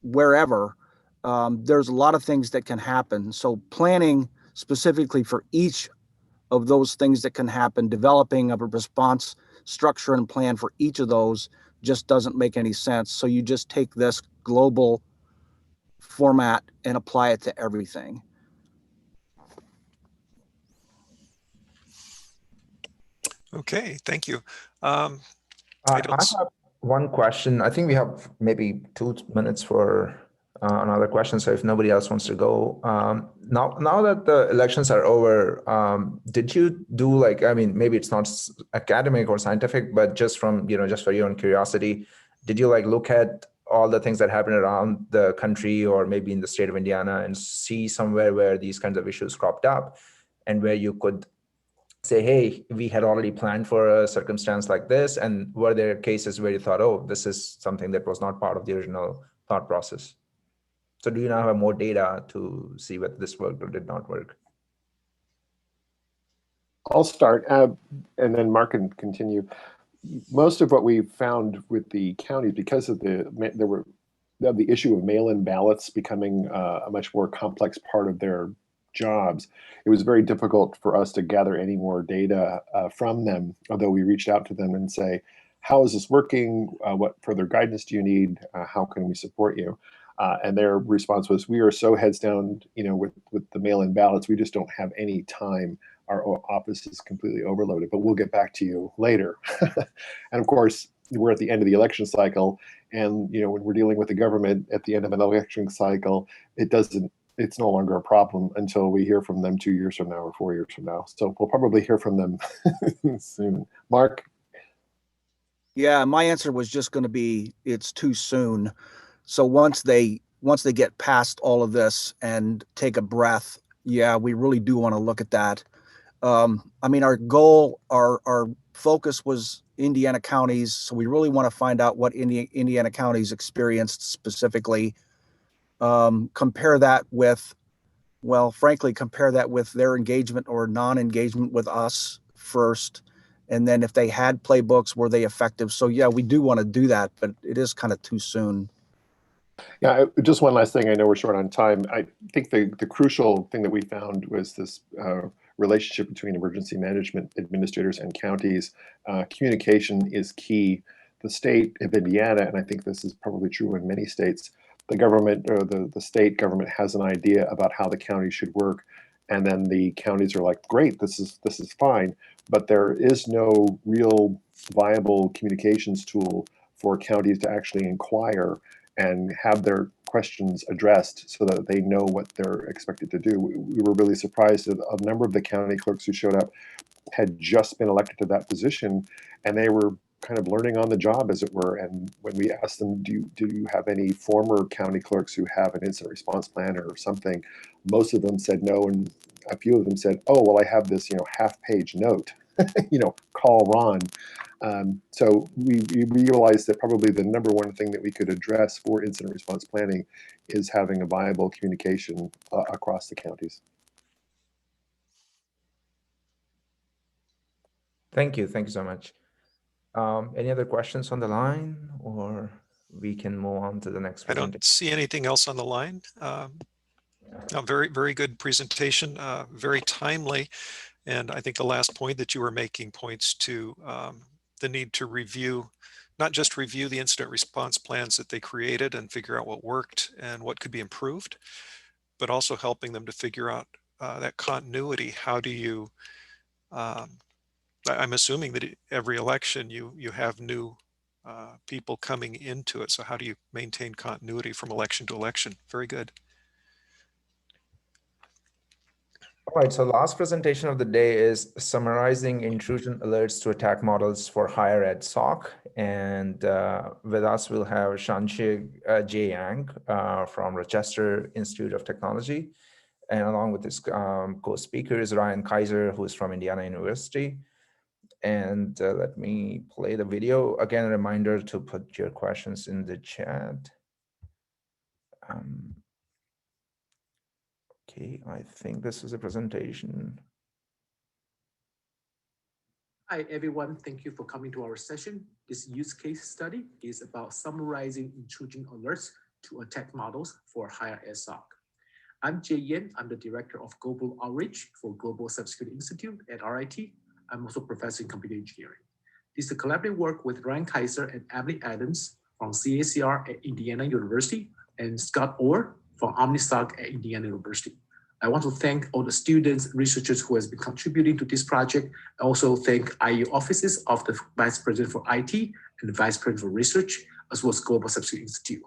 wherever, there's a lot of things that can happen. So planning specifically for each of those things that can happen, developing a response structure and plan for each of those just doesn't make any sense. So you just take this global format and apply it to everything. Okay, thank you. I have one question. I think we have maybe 2 minutes for another question. So if nobody else wants to go, now that the elections are over, did you do maybe it's not academic or scientific, but just from, just for your own curiosity, did you look at all the things that happened around the country or maybe in the state of Indiana and see somewhere where these kinds of issues cropped up and where you could say, hey, we had already planned for a circumstance like this? And were there cases where you thought, oh, this is something that was not part of the original thought process? So do you now have more data to see whether this worked or did not work? I'll start and then Mark can continue. Most of what we found with the counties, because of the issue of mail-in ballots becoming a much more complex part of their jobs, it was very difficult for us to gather any more data from them, although we reached out to them and say, how is this working? What further guidance do you need? How can we support you? And their response was, we are so heads down, with the mail-in ballots, we just don't have any time. Our office is completely overloaded, but we'll get back to you later. And of course, we're at the end of the election cycle. And, when we're dealing with the government at the end of an election cycle, it's no longer a problem until we hear from them 2 years from now or 4 years from now. So we'll probably hear from them soon. Mark? Yeah, my answer was just going to be, it's too soon. So once they get past all of this and take a breath, yeah, we really do want to look at that. Our goal, our focus was Indiana counties. So we really want to find out what Indiana counties experienced specifically. Compare that with their engagement or non-engagement with us first. And then if they had playbooks, were they effective? So yeah, we do want to do that, but it is kind of too soon. Yeah, just one last thing. I know we're short on time. I think the crucial thing that we found was this relationship between emergency management administrators and counties. Communication is key. The state of Indiana, and I think this is probably true in many states, the government or the state government has an idea about how the county should work, and then the counties are like, great, this is fine, but there is no real viable communications tool for counties to actually inquire and have their questions addressed so that they know what they're expected to do. We were really surprised that a number of the county clerks who showed up had just been elected to that position, and they were kind of learning on the job, as it were. And when we asked them, do you have any former county clerks who have an incident response plan or something, most of them said no, and a few of them said, oh, well, I have this, half-page note, call Ron. So we realized that probably the number one thing that we could address for incident response planning is having a viable communication across the counties. Thank you so much. Any other questions on the line, or we can move on to the next I presentation? don't see anything else on the line. A very, very good presentation, very timely. And I think the last point that you were making points to the need to review, not just review the incident response plans that they created and figure out what worked and what could be improved, but also helping them to figure out that continuity. How do you, I'm assuming that every election you have new people coming into it. So how do you maintain continuity from election to election? Very good. All right, so last presentation of the day is summarizing intrusion alerts to attack models for higher ed SOC. And with us, we'll have Shanxi J. Yang from Rochester Institute of Technology. And along with his co-speakers, Ryan Kaiser, who is from Indiana University. And let me play the video. Again, a reminder to put your questions in the chat. Okay, I think this is a presentation. Hi, everyone. Thank you for coming to our session. This use case study is about summarizing intrusion alerts to attack models for higher ed SOC. I'm Jay Yen. I'm the Director of Global Outreach for Global Cybersecurity Institute at RIT. I'm also Professor in Computer Engineering. This is a collaborative work with Ryan Kaiser and Emily Adams from CACR at Indiana University and Scott Orr from OmniSOC at Indiana University. I want to thank all the students, researchers who has been contributing to this project. I also thank IU offices of the Vice President for IT and the Vice President for Research, as well as Global Cybersecurity Institute.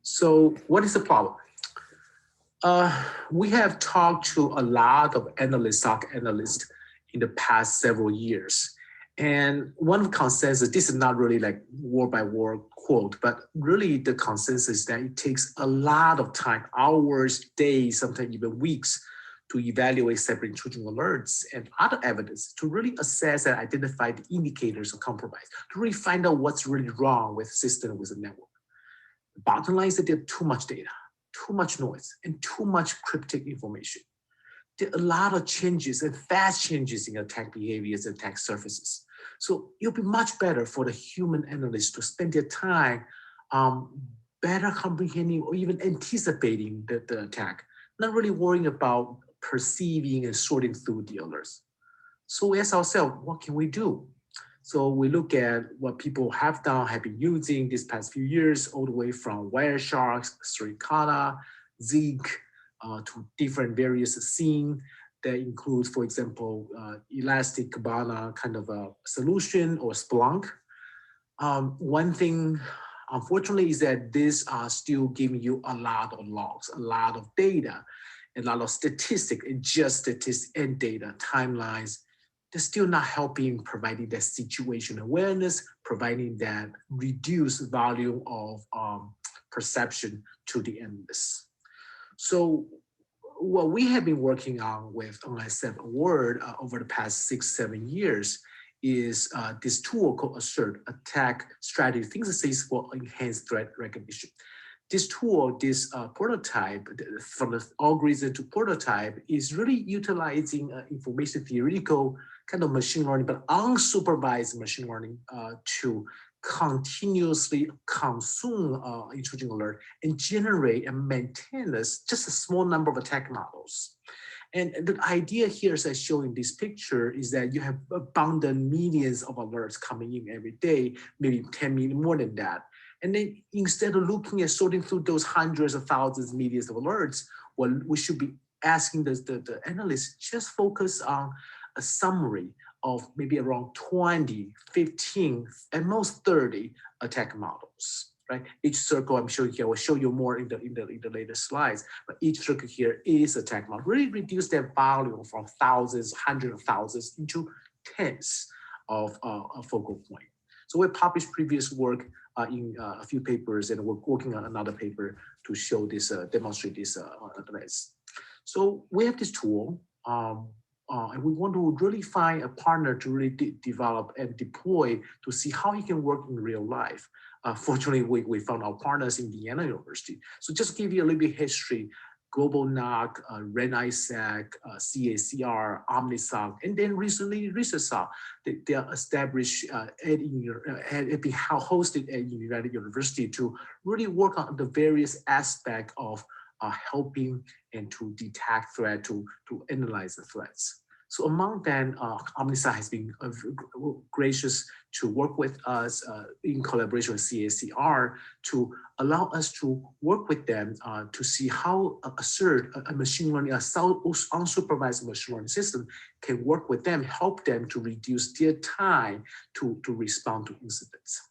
So what is the problem? We have talked to a lot of analysts, SOC analysts in the past several years. And one consensus, this is not really like word by word quote, but really the consensus is that it takes a lot of time, hours, days, sometimes even weeks to evaluate separate intrusion alerts and other evidence to really assess and identify the indicators of compromise, to really find out what's really wrong with the system, with the network. The bottom line is that there's too much data, too much noise, and too much cryptic information. There are a lot of changes and fast changes in attack behaviors and attack surfaces. So it'll be much better for the human analysts to spend their time better comprehending or even anticipating the attack, not really worrying about perceiving and sorting through the alerts. So we ask ourselves, what can we do? So we look at what people have been using these past few years, all the way from Wireshark, Suricata, Zeek, to different various scenes that includes, for example, Elastic Kibana kind of a solution or Splunk. One thing, unfortunately, is that these are still giving you a lot of logs, a lot of data, a lot of statistics, and just statistics and data, timelines. They're still not helping providing that situation awareness, providing that reduced volume of perception to the analysts. So what we have been working on with ONLINE Award over the past 6-7 years is this tool called Assert, Attack Strategy Synthesis for Enhanced Threat Recognition. This tool, this prototype, from the algorithm to prototype, is really utilizing information theoretical kind of machine learning, but unsupervised machine learning to continuously consume intrusion alert and generate and maintain just a small number of attack models. And the idea here, as I show in this picture, is that you have abundant millions of alerts coming in every day, maybe 10 million, more than that. And then instead of looking at sorting through those hundreds of thousands, millions of alerts, well, we should be asking the analysts just focus on a summary of maybe around 20, 15, at most 30 attack models. Right? Each circle I'm showing here, I will show you more in the later slides, but each circle here is a attack model. Really reduce their volume from thousands, hundreds of thousands into tens of a focal point. So we published previous work in a few papers, and we're working on another paper to show this, demonstrate this advance. So we have this tool, and we want to really find a partner to really develop and deploy to see how it can work in real life. Fortunately, we found our partners in Indiana University. So just to give you a little bit history, Global NOC, REN ISAC, CACR, OmniSOC, and then recently ResearchSOC. They are established have been hosted at United University to really work on the various aspects of helping and to detect threat, to analyze the threats. So among them, OmniSOC has been gracious to work with us in collaboration with CACR to allow us to work with them to see how a machine learning, unsupervised machine learning system can work with them, help them to reduce their time to respond to incidents.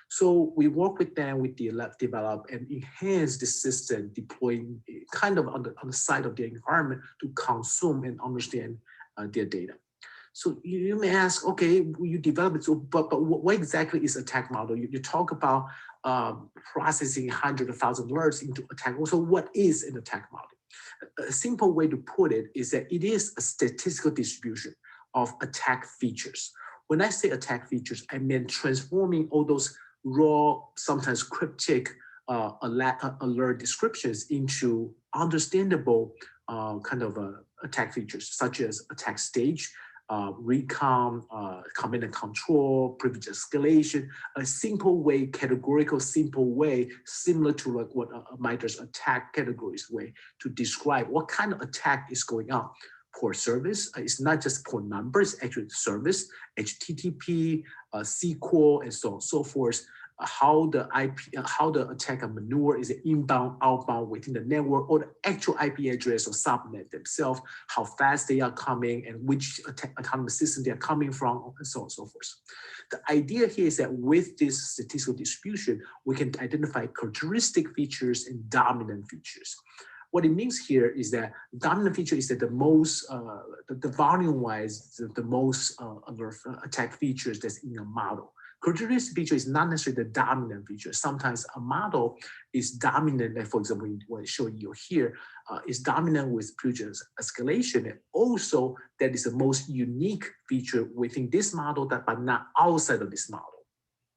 So we work with them, we develop and enhance the system, deploying kind of on the side of their environment to consume and understand their data. So you may ask, okay, you develop it, so, but what exactly is attack model? You talk about processing hundreds of thousands of alerts into attack. So what is an attack model? A simple way to put it is that it is a statistical distribution of attack features. When I say attack features, I mean transforming all those raw, sometimes cryptic alert descriptions into understandable kind of attack features, such as attack stage, recon, command and control, privilege escalation, a simple way, categorical simple way, similar to like what MITRE's attack categories way to describe what kind of attack is going on. Port service, it's not just port numbers, actually service, HTTP, SQL, and so on and so forth. How the attacker maneuver is inbound, outbound within the network, or the actual IP address or subnet themselves, how fast they are coming, and which autonomous system they are coming from, and so on and so forth. The idea here is that with this statistical distribution, we can identify characteristic features and dominant features. What it means here is that dominant feature is that the most, the volume-wise, the most attack features that's in a model. Characteristic feature is not necessarily the dominant feature. Sometimes a model is dominant, like for example, what I show you here, is dominant with privilege escalation. And also that is the most unique feature within this model, but not outside of this model,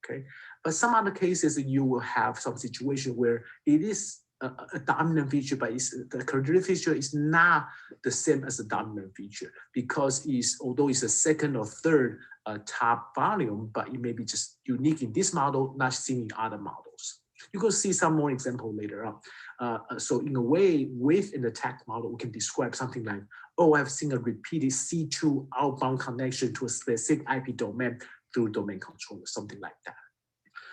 okay? But some other cases, you will have some situation where it is a dominant feature, but the characteristic feature is not the same as the dominant feature because although it's a second or third top volume, but it may be just unique in this model, not seen in other models. You can see some more example later on. So in a way, with an attack model, we can describe something like, oh, I've seen a repeated C2 outbound connection to a specific IP domain through domain controller, something like that.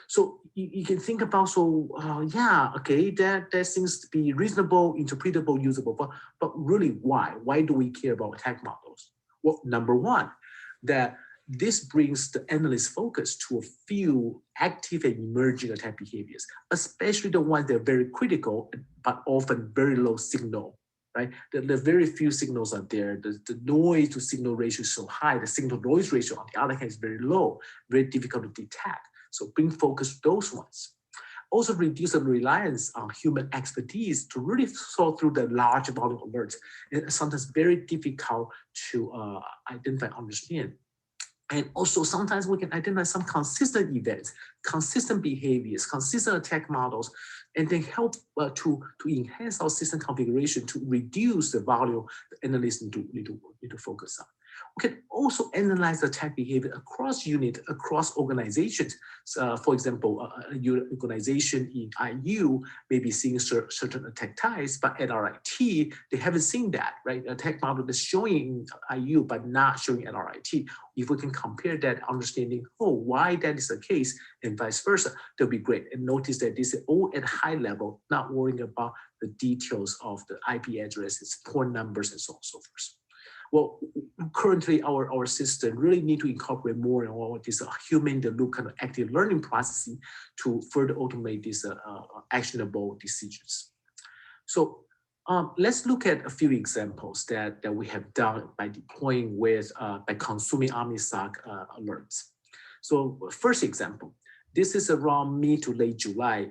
So you can think about, yeah, okay, that seems to be reasonable, interpretable, usable, but really why? Why do we care about attack models? Well, number one, that this brings the analyst focus to a few active and emerging attack behaviors, especially the ones that are very critical, but often very low signal, right? The very few signals are there. The noise to signal ratio is so high. The signal noise ratio, on the other hand, is very low, very difficult to detect. So bring focus to those ones. Also reduce the reliance on human expertise to really sort through the large volume alerts. And sometimes very difficult to identify and understand. And also sometimes we can identify some consistent events, consistent behaviors, consistent attack models, and then help to enhance our system configuration to reduce the volume the analysts need to focus on. We can also analyze attack behavior across units, across organizations. For example, a organization in IU may be seeing certain attack types, but at RIT, they haven't seen that, right? Attack model is showing IU, but not showing at RIT. If we can compare that, understanding, why that is the case, and vice versa, that'll be great. And notice that this is all at high level, not worrying about the details of the IP addresses, port numbers, and so on and so forth. Well, currently our system really need to incorporate more and more this human-in-the-loop kind of active learning processing to further automate these actionable decisions. So let's look at a few examples that we have done by deploying with, by consuming OmniSoc alerts. So first example, this is around mid to late July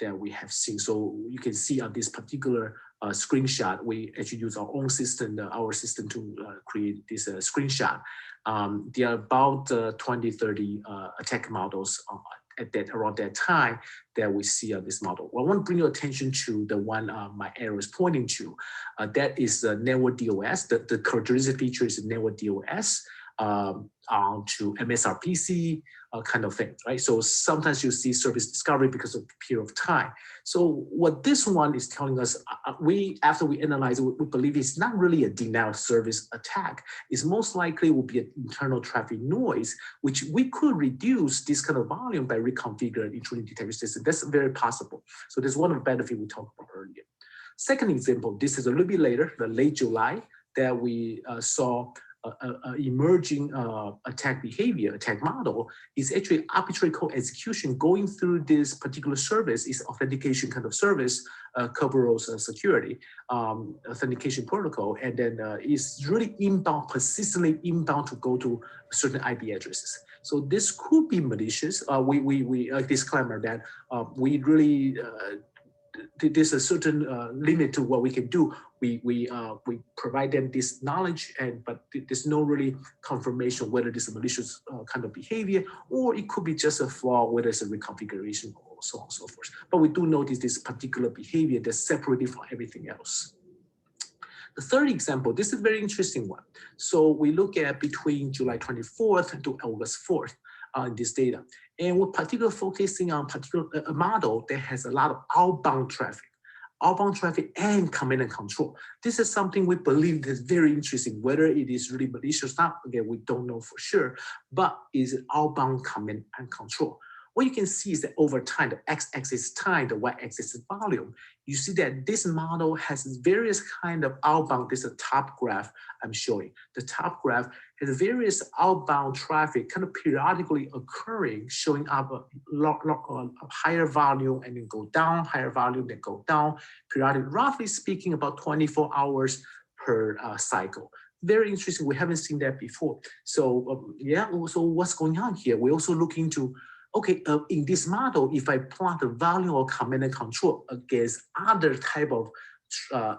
that we have seen. So you can see on this particular screenshot, we actually use our own system, our system to create this screenshot. There are about 20, 30 attack models around that time that we see on this model. Well, I want to bring your attention to the one my arrow is pointing to. That is the network DOS. The characteristic feature is network DOS to MSRPC kind of thing, right? So sometimes you see service discovery because of the period of time. So what this one is telling us, after we analyze it, we believe it's not really a denial of service attack. It's most likely will be an internal traffic noise, which we could reduce this kind of volume by reconfiguring intrusion detection system. That's very possible. So there's one of the benefits we talked about earlier. Second example, this is a little bit later, the late July, that we saw emerging attack behavior, attack model is actually arbitrary code execution going through this particular service, is authentication kind of service, covers security, authentication protocol, and then is really inbound, persistently inbound to go to certain IP addresses. So this could be malicious. We disclaimer that we really, there's a certain limit to what we can do. We provide them this knowledge, but there's no really confirmation whether this is a malicious kind of behavior, or it could be just a flaw, whether it's a reconfiguration or so on and so forth. But we do notice this particular behavior that's separated from everything else. The third example, this is a very interesting one. So we look at between July 24th to August 4th in this data. And we're particularly focusing on a model that has a lot of outbound traffic and command and control. This is something we believe is very interesting. Whether it is really malicious or not, again, we don't know for sure, but is it outbound command and control? What you can see is that over time, the x-axis time, the y-axis is volume. You see that this model has various kind of outbound. This is a top graph I'm showing. The top graph has various outbound traffic kind of periodically occurring, showing up a higher volume and then go down, higher volume, then go down, periodic, roughly speaking, about 24 hours per cycle. Very interesting. We haven't seen that before. So yeah, so what's going on here? We're also looking to, okay, in this model, if I plot the value of command and control against other type of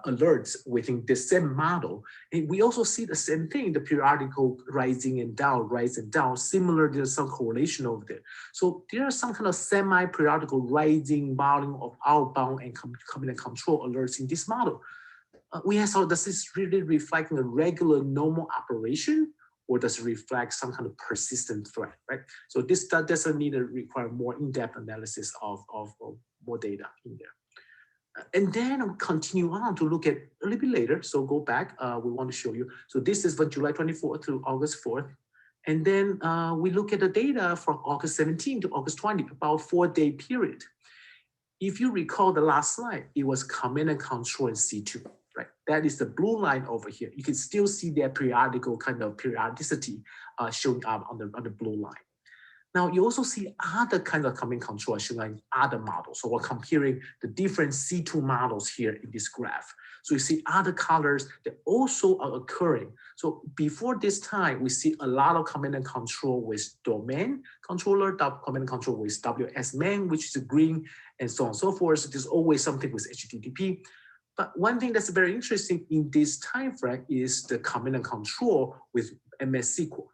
alerts within the same model, and we also see the same thing, the periodical rising and down, rise and down, similar, there's some correlation over there. So there are some kind of semi-periodical rising volume of outbound and command and control alerts in this model. We asked, does this really reflecting a regular normal operation, or does it reflect some kind of persistent threat, right? So this doesn't need to require more in-depth analysis of more data in there. And then we continue on to look at a little bit later. So go back, we want to show you. So this is from July 24th to August 4th. And then we look at the data from August 17 to August 20, about 4-day period. If you recall the last slide, it was command and control in C2. Right, that is the blue line over here. You can still see that periodical kind of periodicity showing up on the blue line. Now you also see other kinds of command control showing like other models. So we're comparing the different C2 models here in this graph. So you see other colors that also are occurring. So before this time, we see a lot of command and control with domain controller, command and control with WSMan, which is the green, and so on and so forth. So there's always something with HTTP. But one thing that's very interesting in this time frame is the command and control with MS SQL.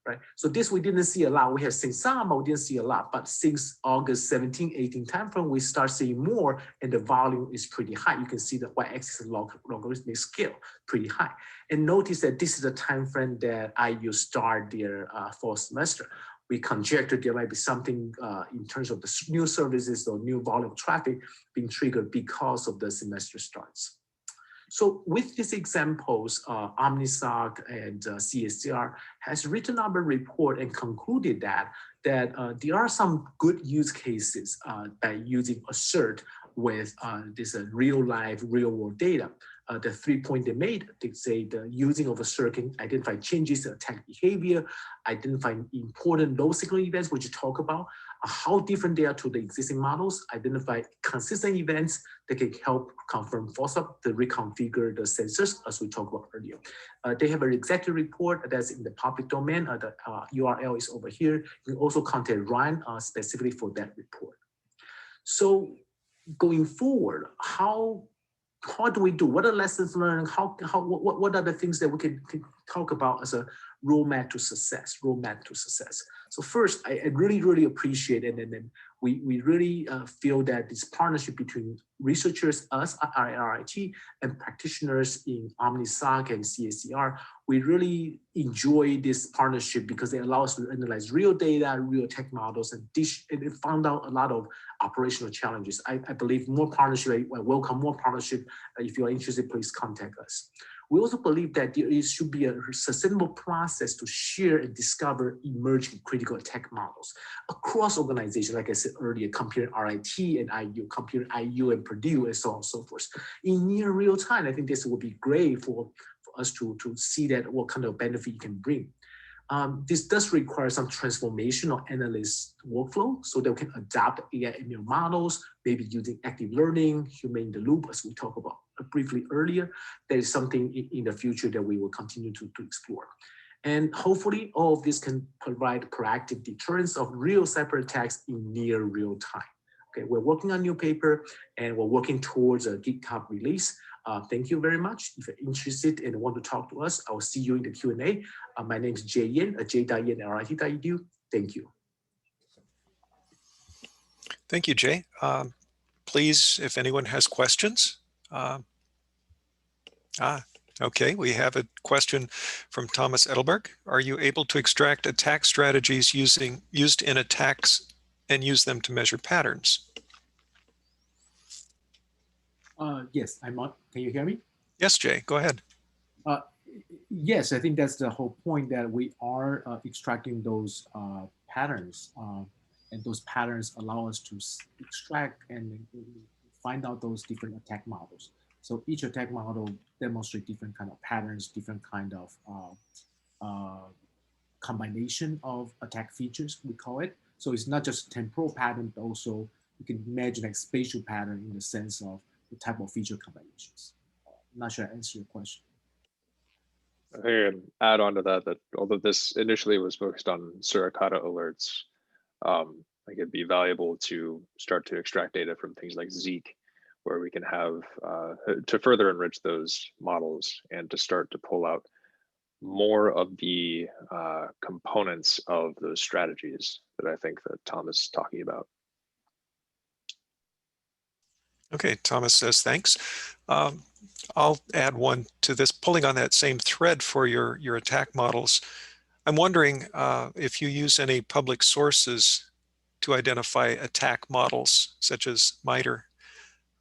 right? So this we didn't see a lot. We have seen some, but we didn't see a lot. But since August 17, 18 timeframe, we start seeing more, and the volume is pretty high. You can see the y-axis logarithmic scale pretty high. And notice that this is the time frame that IU start their fall semester. We conjecture there might be something in terms of the new services or new volume of traffic being triggered because of the semester starts. So with these examples, OmniSoc and CSCR has written up a report and concluded that there are some good use cases by using assert with this real life, real world data. The 3 points they made, they say the using of assert can identify changes in attack behavior, identify important low signal events, which you talk about, how different they are to the existing models, identify consistent events that can help confirm false up, to reconfigure the sensors, as we talked about earlier. They have an executive report that's in the public domain. The URL is over here. You can also contact Ryan specifically for that report. So going forward, how do we do? What are lessons learned? What are the things that we can talk about as a roadmap to success? So first, I really appreciate it, and then we really feel that this partnership between researchers, us at RIT, and practitioners in OmniSoc and CSCR, we really enjoy this partnership because they allow us to analyze real data, real tech models, and found out a lot of operational challenges. I believe more partnership, I welcome more partnership. If you are interested, please contact us. We also believe that there should be a sustainable process to share and discover emerging critical tech models across organizations, like I said earlier, comparing RIT and IU, comparing IU and Purdue, and so on and so forth. In near real time, I think this will be great for us to see that what kind of benefit you can bring. This does require some transformation of analyst workflow so that we can adapt AI ML models, maybe using active learning, human in the loop, as we talked about briefly earlier. There is something in the future that we will continue to explore. And hopefully all of this can provide proactive deterrence of real cyber attacks in near real time. Okay, we're working on a new paper and we're working towards a GitHub release. Thank you very much. If you're interested and want to talk to us, I'll see you in the Q&A. My name is Jay Yin, j.yin@rit.edu. Thank you. Thank you, Jay. Please, if anyone has questions. Okay, we have a question from Thomas Edelberg. Are you able to extract attack strategies used in attacks and use them to measure patterns? Yes, I'm on. Can you hear me? Yes, Jay, go ahead. Yes, I think that's the whole point, that we are extracting those patterns, and those patterns allow us to extract and find out those different attack models. So each attack model demonstrates different kind of patterns, different kind of combination of attack features, we call it. So it's not just temporal pattern, but also you can imagine like spatial pattern in the sense of the type of feature combinations. I'm not sure I answered your question. I think I'd add on to that although this initially was focused on Suricata alerts, like it'd be valuable to start to extract data from things like Zeek, where we can have to further enrich those models and to start to pull out more of the components of those strategies that I think that Tom is talking about. Okay, Thomas says thanks. I'll add one to this, pulling on that same thread for your attack models. I'm wondering if you use any public sources to identify attack models, such as MITRE,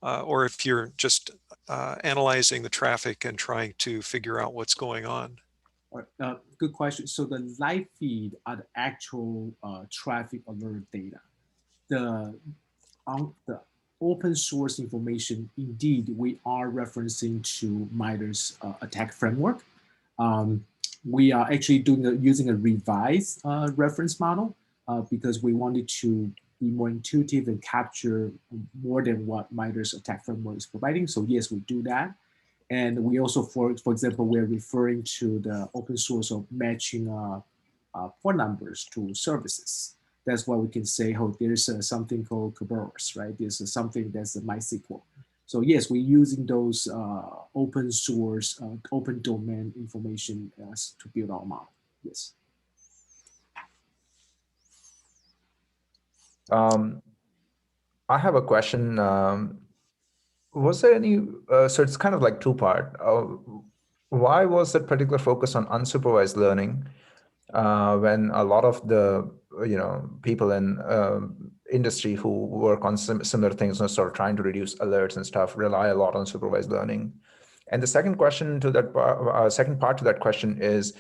or if you're just analyzing the traffic and trying to figure out what's going on. Good question. So the live feed are the actual traffic alert data. The open source information, indeed, we are referencing to MITRE's attack framework. We are actually using a revised reference model because we wanted to be more intuitive and capture more than what MITRE's attack framework is providing. So yes, we do that. And we also, for example, we're referring to the open source of matching phone numbers to services. That's why we can say, oh, there's something called Kerberos, right? There's something that's a MySQL. So yes, we're using those open source, open domain information to build our model, yes. I have a question. Was there any, so it's kind of like two-part. Why was that particular focus on unsupervised learning when a lot of the, people in industry who work on similar things and sort of trying to reduce alerts and stuff rely a lot on supervised learning? And the second question to that, second part to that question is,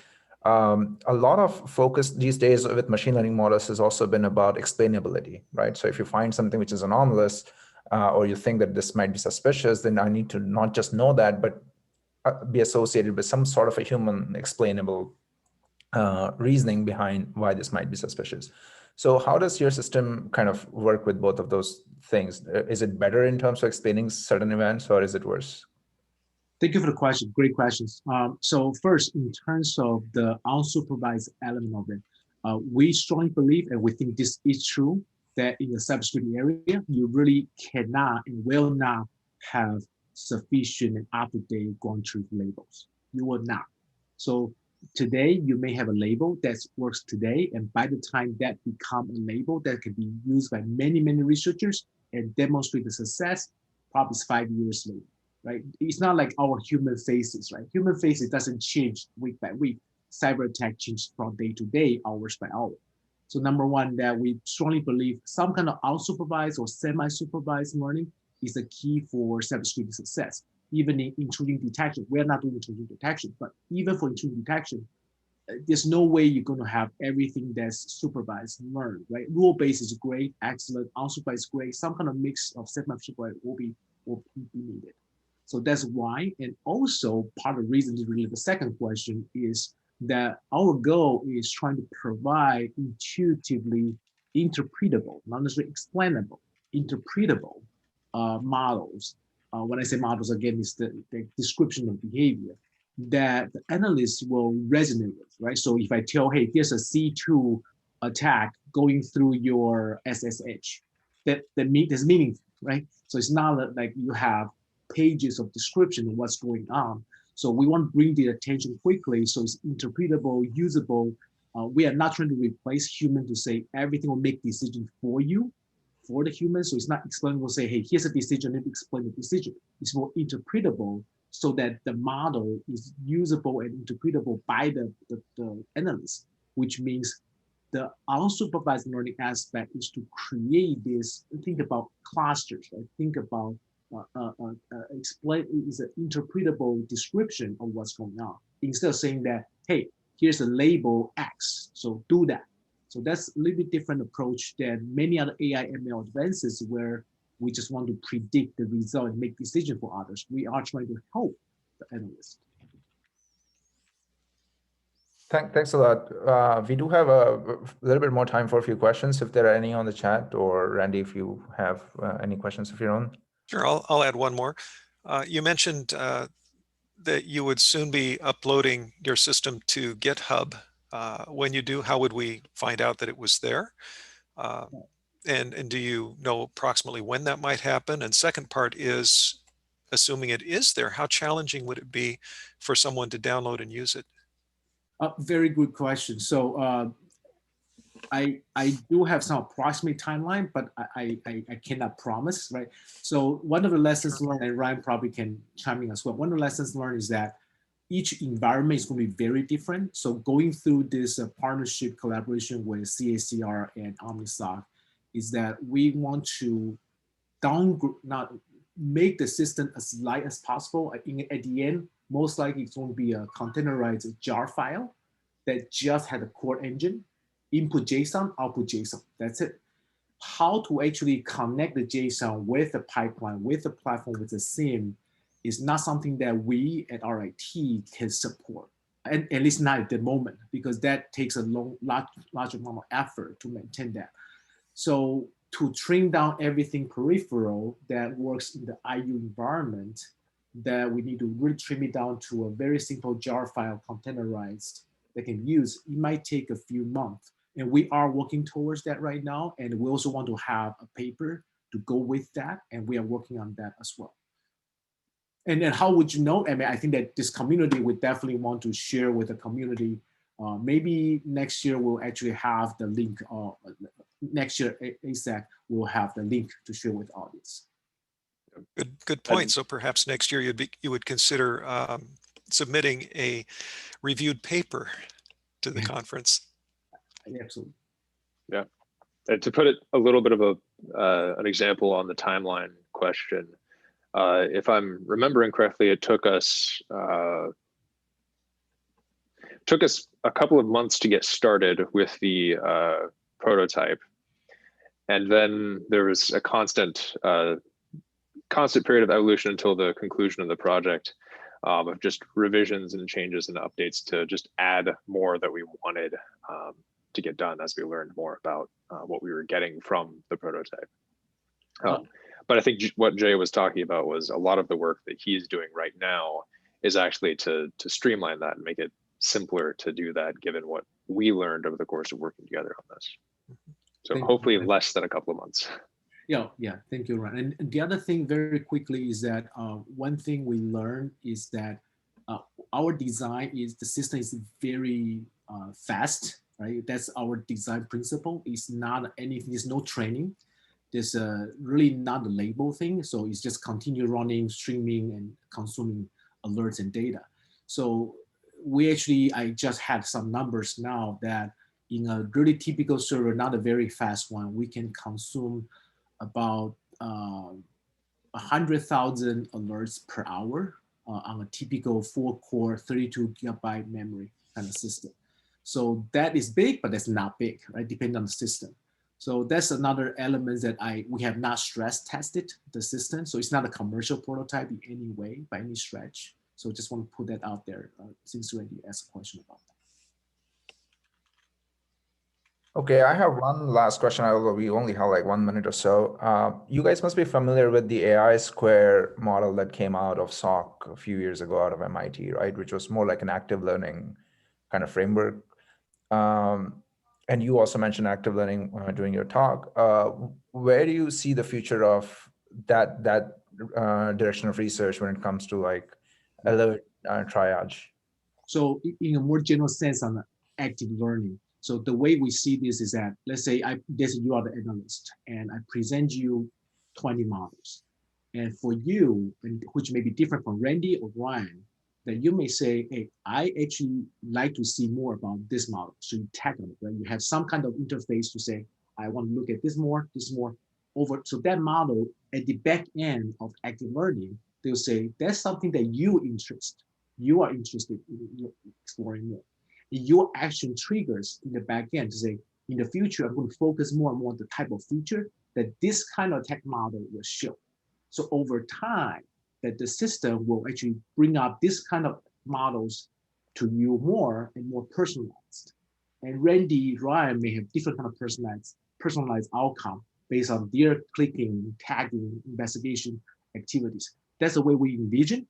a lot of focus these days with machine learning models has also been about explainability, right? So if you find something which is anomalous, or you think that this might be suspicious, then I need to not just know that, but be associated with some sort of a human explainable reasoning behind why this might be suspicious. So how does your system kind of work with both of those things? Is it better in terms of explaining certain events, or is it worse? Thank you for the question. Great questions. So first, in terms of the unsupervised element of it, we strongly believe, and we think this is true, that in the cybersecurity area, you really cannot and will not have sufficient and up-to-date ground truth labels. You will not. So today, you may have a label that works today, and by the time that becomes a label that can be used by many, many researchers and demonstrate the success, probably 5 years later. Right? It's not like our human faces, right? Human faces doesn't change week by week. Cyber attack changes from day to day, hours by hour. So number one, that we strongly believe some kind of unsupervised or semi-supervised learning is the key for cybersecurity success. Even in intrusion detection, we're not doing intrusion detection, but even for intrusion detection, there's no way you're going to have everything that's supervised and learned, right? Rule-based is great, excellent, unsupervised is great. Some kind of mix of semi-supervised will be needed. So that's why, and also part of the reason to really the second question is that our goal is trying to provide intuitively interpretable, not necessarily explainable, interpretable models. When I say models, again, it's the description of behavior that the analysts will resonate with, right? So if I tell, hey, there's a C2 attack going through your SSH, there's meaning, right? So it's not like you have pages of description of what's going on. So we want to bring the attention quickly so it's interpretable, usable. We are not trying to replace human to say everything will make decision for you, for the human. So it's not explainable, say, hey, here's a decision, let me explain the decision. It's more interpretable so that the model is usable and interpretable by the analyst, which means the unsupervised learning aspect is to create this, think about clusters, right? Think about explain is an interpretable description of what's going on instead of saying that, hey, here's a label X, so do that. So that's a little bit different approach than many other AI ML advances where we just want to predict the result and make decision for others. We are trying to help the analyst. Thanks a lot. We do have a little bit more time for a few questions if there are any on the chat, or Randy, if you have any questions of your own. Sure, I'll add one more. You mentioned that you would soon be uploading your system to GitHub. When you do, how would we find out that it was there? And do you know approximately when that might happen? And second part is, assuming it is there, how challenging would it be for someone to download and use it? Very good question. So I do have some approximate timeline, but I cannot promise, right? So one of the lessons learned, and Ryan probably can chime in as well. One of the lessons learned is that each environment is going to be very different. So going through this partnership collaboration with CACR and OmniSoc is that we want to not make the system as light as possible. I think at the end, most likely it's going to be a containerized jar file that just had a core engine, input JSON, output JSON. That's it. How to actually connect the JSON with the pipeline, with the platform, with the SIEM is not something that we at RIT can support, and at least not at the moment, because that takes a large amount of effort to maintain that. So to trim down everything peripheral that works in the IU environment, that we need to really trim it down to a very simple jar file containerized that can use, it might take a few months. And we are working towards that right now. And we also want to have a paper to go with that. And we are working on that as well. And then how would you know? I mean, I think that this community would definitely want to share with the community. Maybe next year we'll actually have the link, next year ACSAC will have the link to share with audience. Good point. So perhaps next year you would consider submitting a reviewed paper to the conference. Absolutely. Yeah. And to put it a little bit of an example on the timeline question, if I'm remembering correctly, it took us a couple of months to get started with the prototype, and then there was a constant period of evolution until the conclusion of the project, of just revisions and changes and updates to just add more that we wanted to get done as we learned more about what we were getting from the prototype. But I think what Jay was talking about was a lot of the work that he's doing right now is actually to streamline that and make it simpler to do that, given what we learned over the course of working together on this. So hopefully less than a couple of months. Yeah, thank you, Ryan. And the other thing very quickly is that one thing we learned is that our design is, the system is very fast, right? That's our design principle. It's not anything, there's no training. There's really not a label thing. So it's just continue running, streaming, and consuming alerts and data. So I just had some numbers now that in a really typical server, not a very fast one, we can consume about 100,000 alerts per hour on a typical 4-core, 32 gigabyte memory kind of system. So that is big, but that's not big, right? Depending on the system. So that's another element that we have not stress tested the system. So it's not a commercial prototype in any way, by any stretch. So just want to put that out there since Randy asked a question about that. Okay, I have one last question, although we only have like 1 minute or so. You guys must be familiar with the AI square model that came out of SOC a few years ago out of MIT, right? Which was more like an active learning kind of framework. And you also mentioned active learning during your talk. Where do you see the future of that direction of research when it comes to like alert triage? So in a more general sense on active learning, so the way we see this is that, let's say you are the analyst and I present you 20 models. And for you, which may be different from Randy or Ryan, that you may say, hey, I actually like to see more about this model. So you tag on it, right? You have some kind of interface to say, I want to look at this more over. So that model at the back end of active learning, they'll say, that's something that you are interested in exploring more. Your action triggers in the back end to say, in the future, I'm going to focus more and more on the type of feature that this kind of tech model will show. So over time, that the system will actually bring up this kind of models to you more and more personalized. And Randy, Ryan may have different kind of personalized outcome based on their clicking, tagging, investigation activities. That's the way we envision.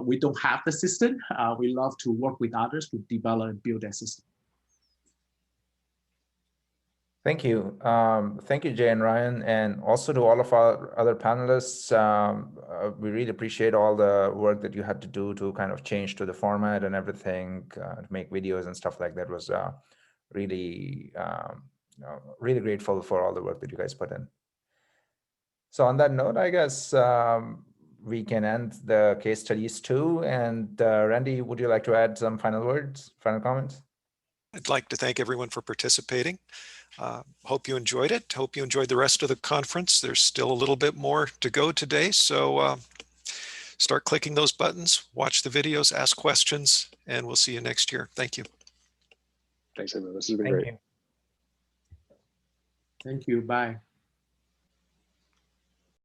We don't have the system. We love to work with others to develop and build that system. Thank you. Thank you, Jay and Ryan, and also to all of our other panelists. We really appreciate all the work that you had to do to kind of change to the format and everything, to make videos and stuff like that. Was really, really grateful for all the work that you guys put in. So on that note, I guess we can end the case studies too. And Randy, would you like to add some final words, final comments? I'd like to thank everyone for participating. Hope you enjoyed it. Hope you enjoyed the rest of the conference. There's still a little bit more to go today. So start clicking those buttons, watch the videos, ask questions, and we'll see you next year. Thank you. Thanks, everyone. This has been great. Thank you. Bye.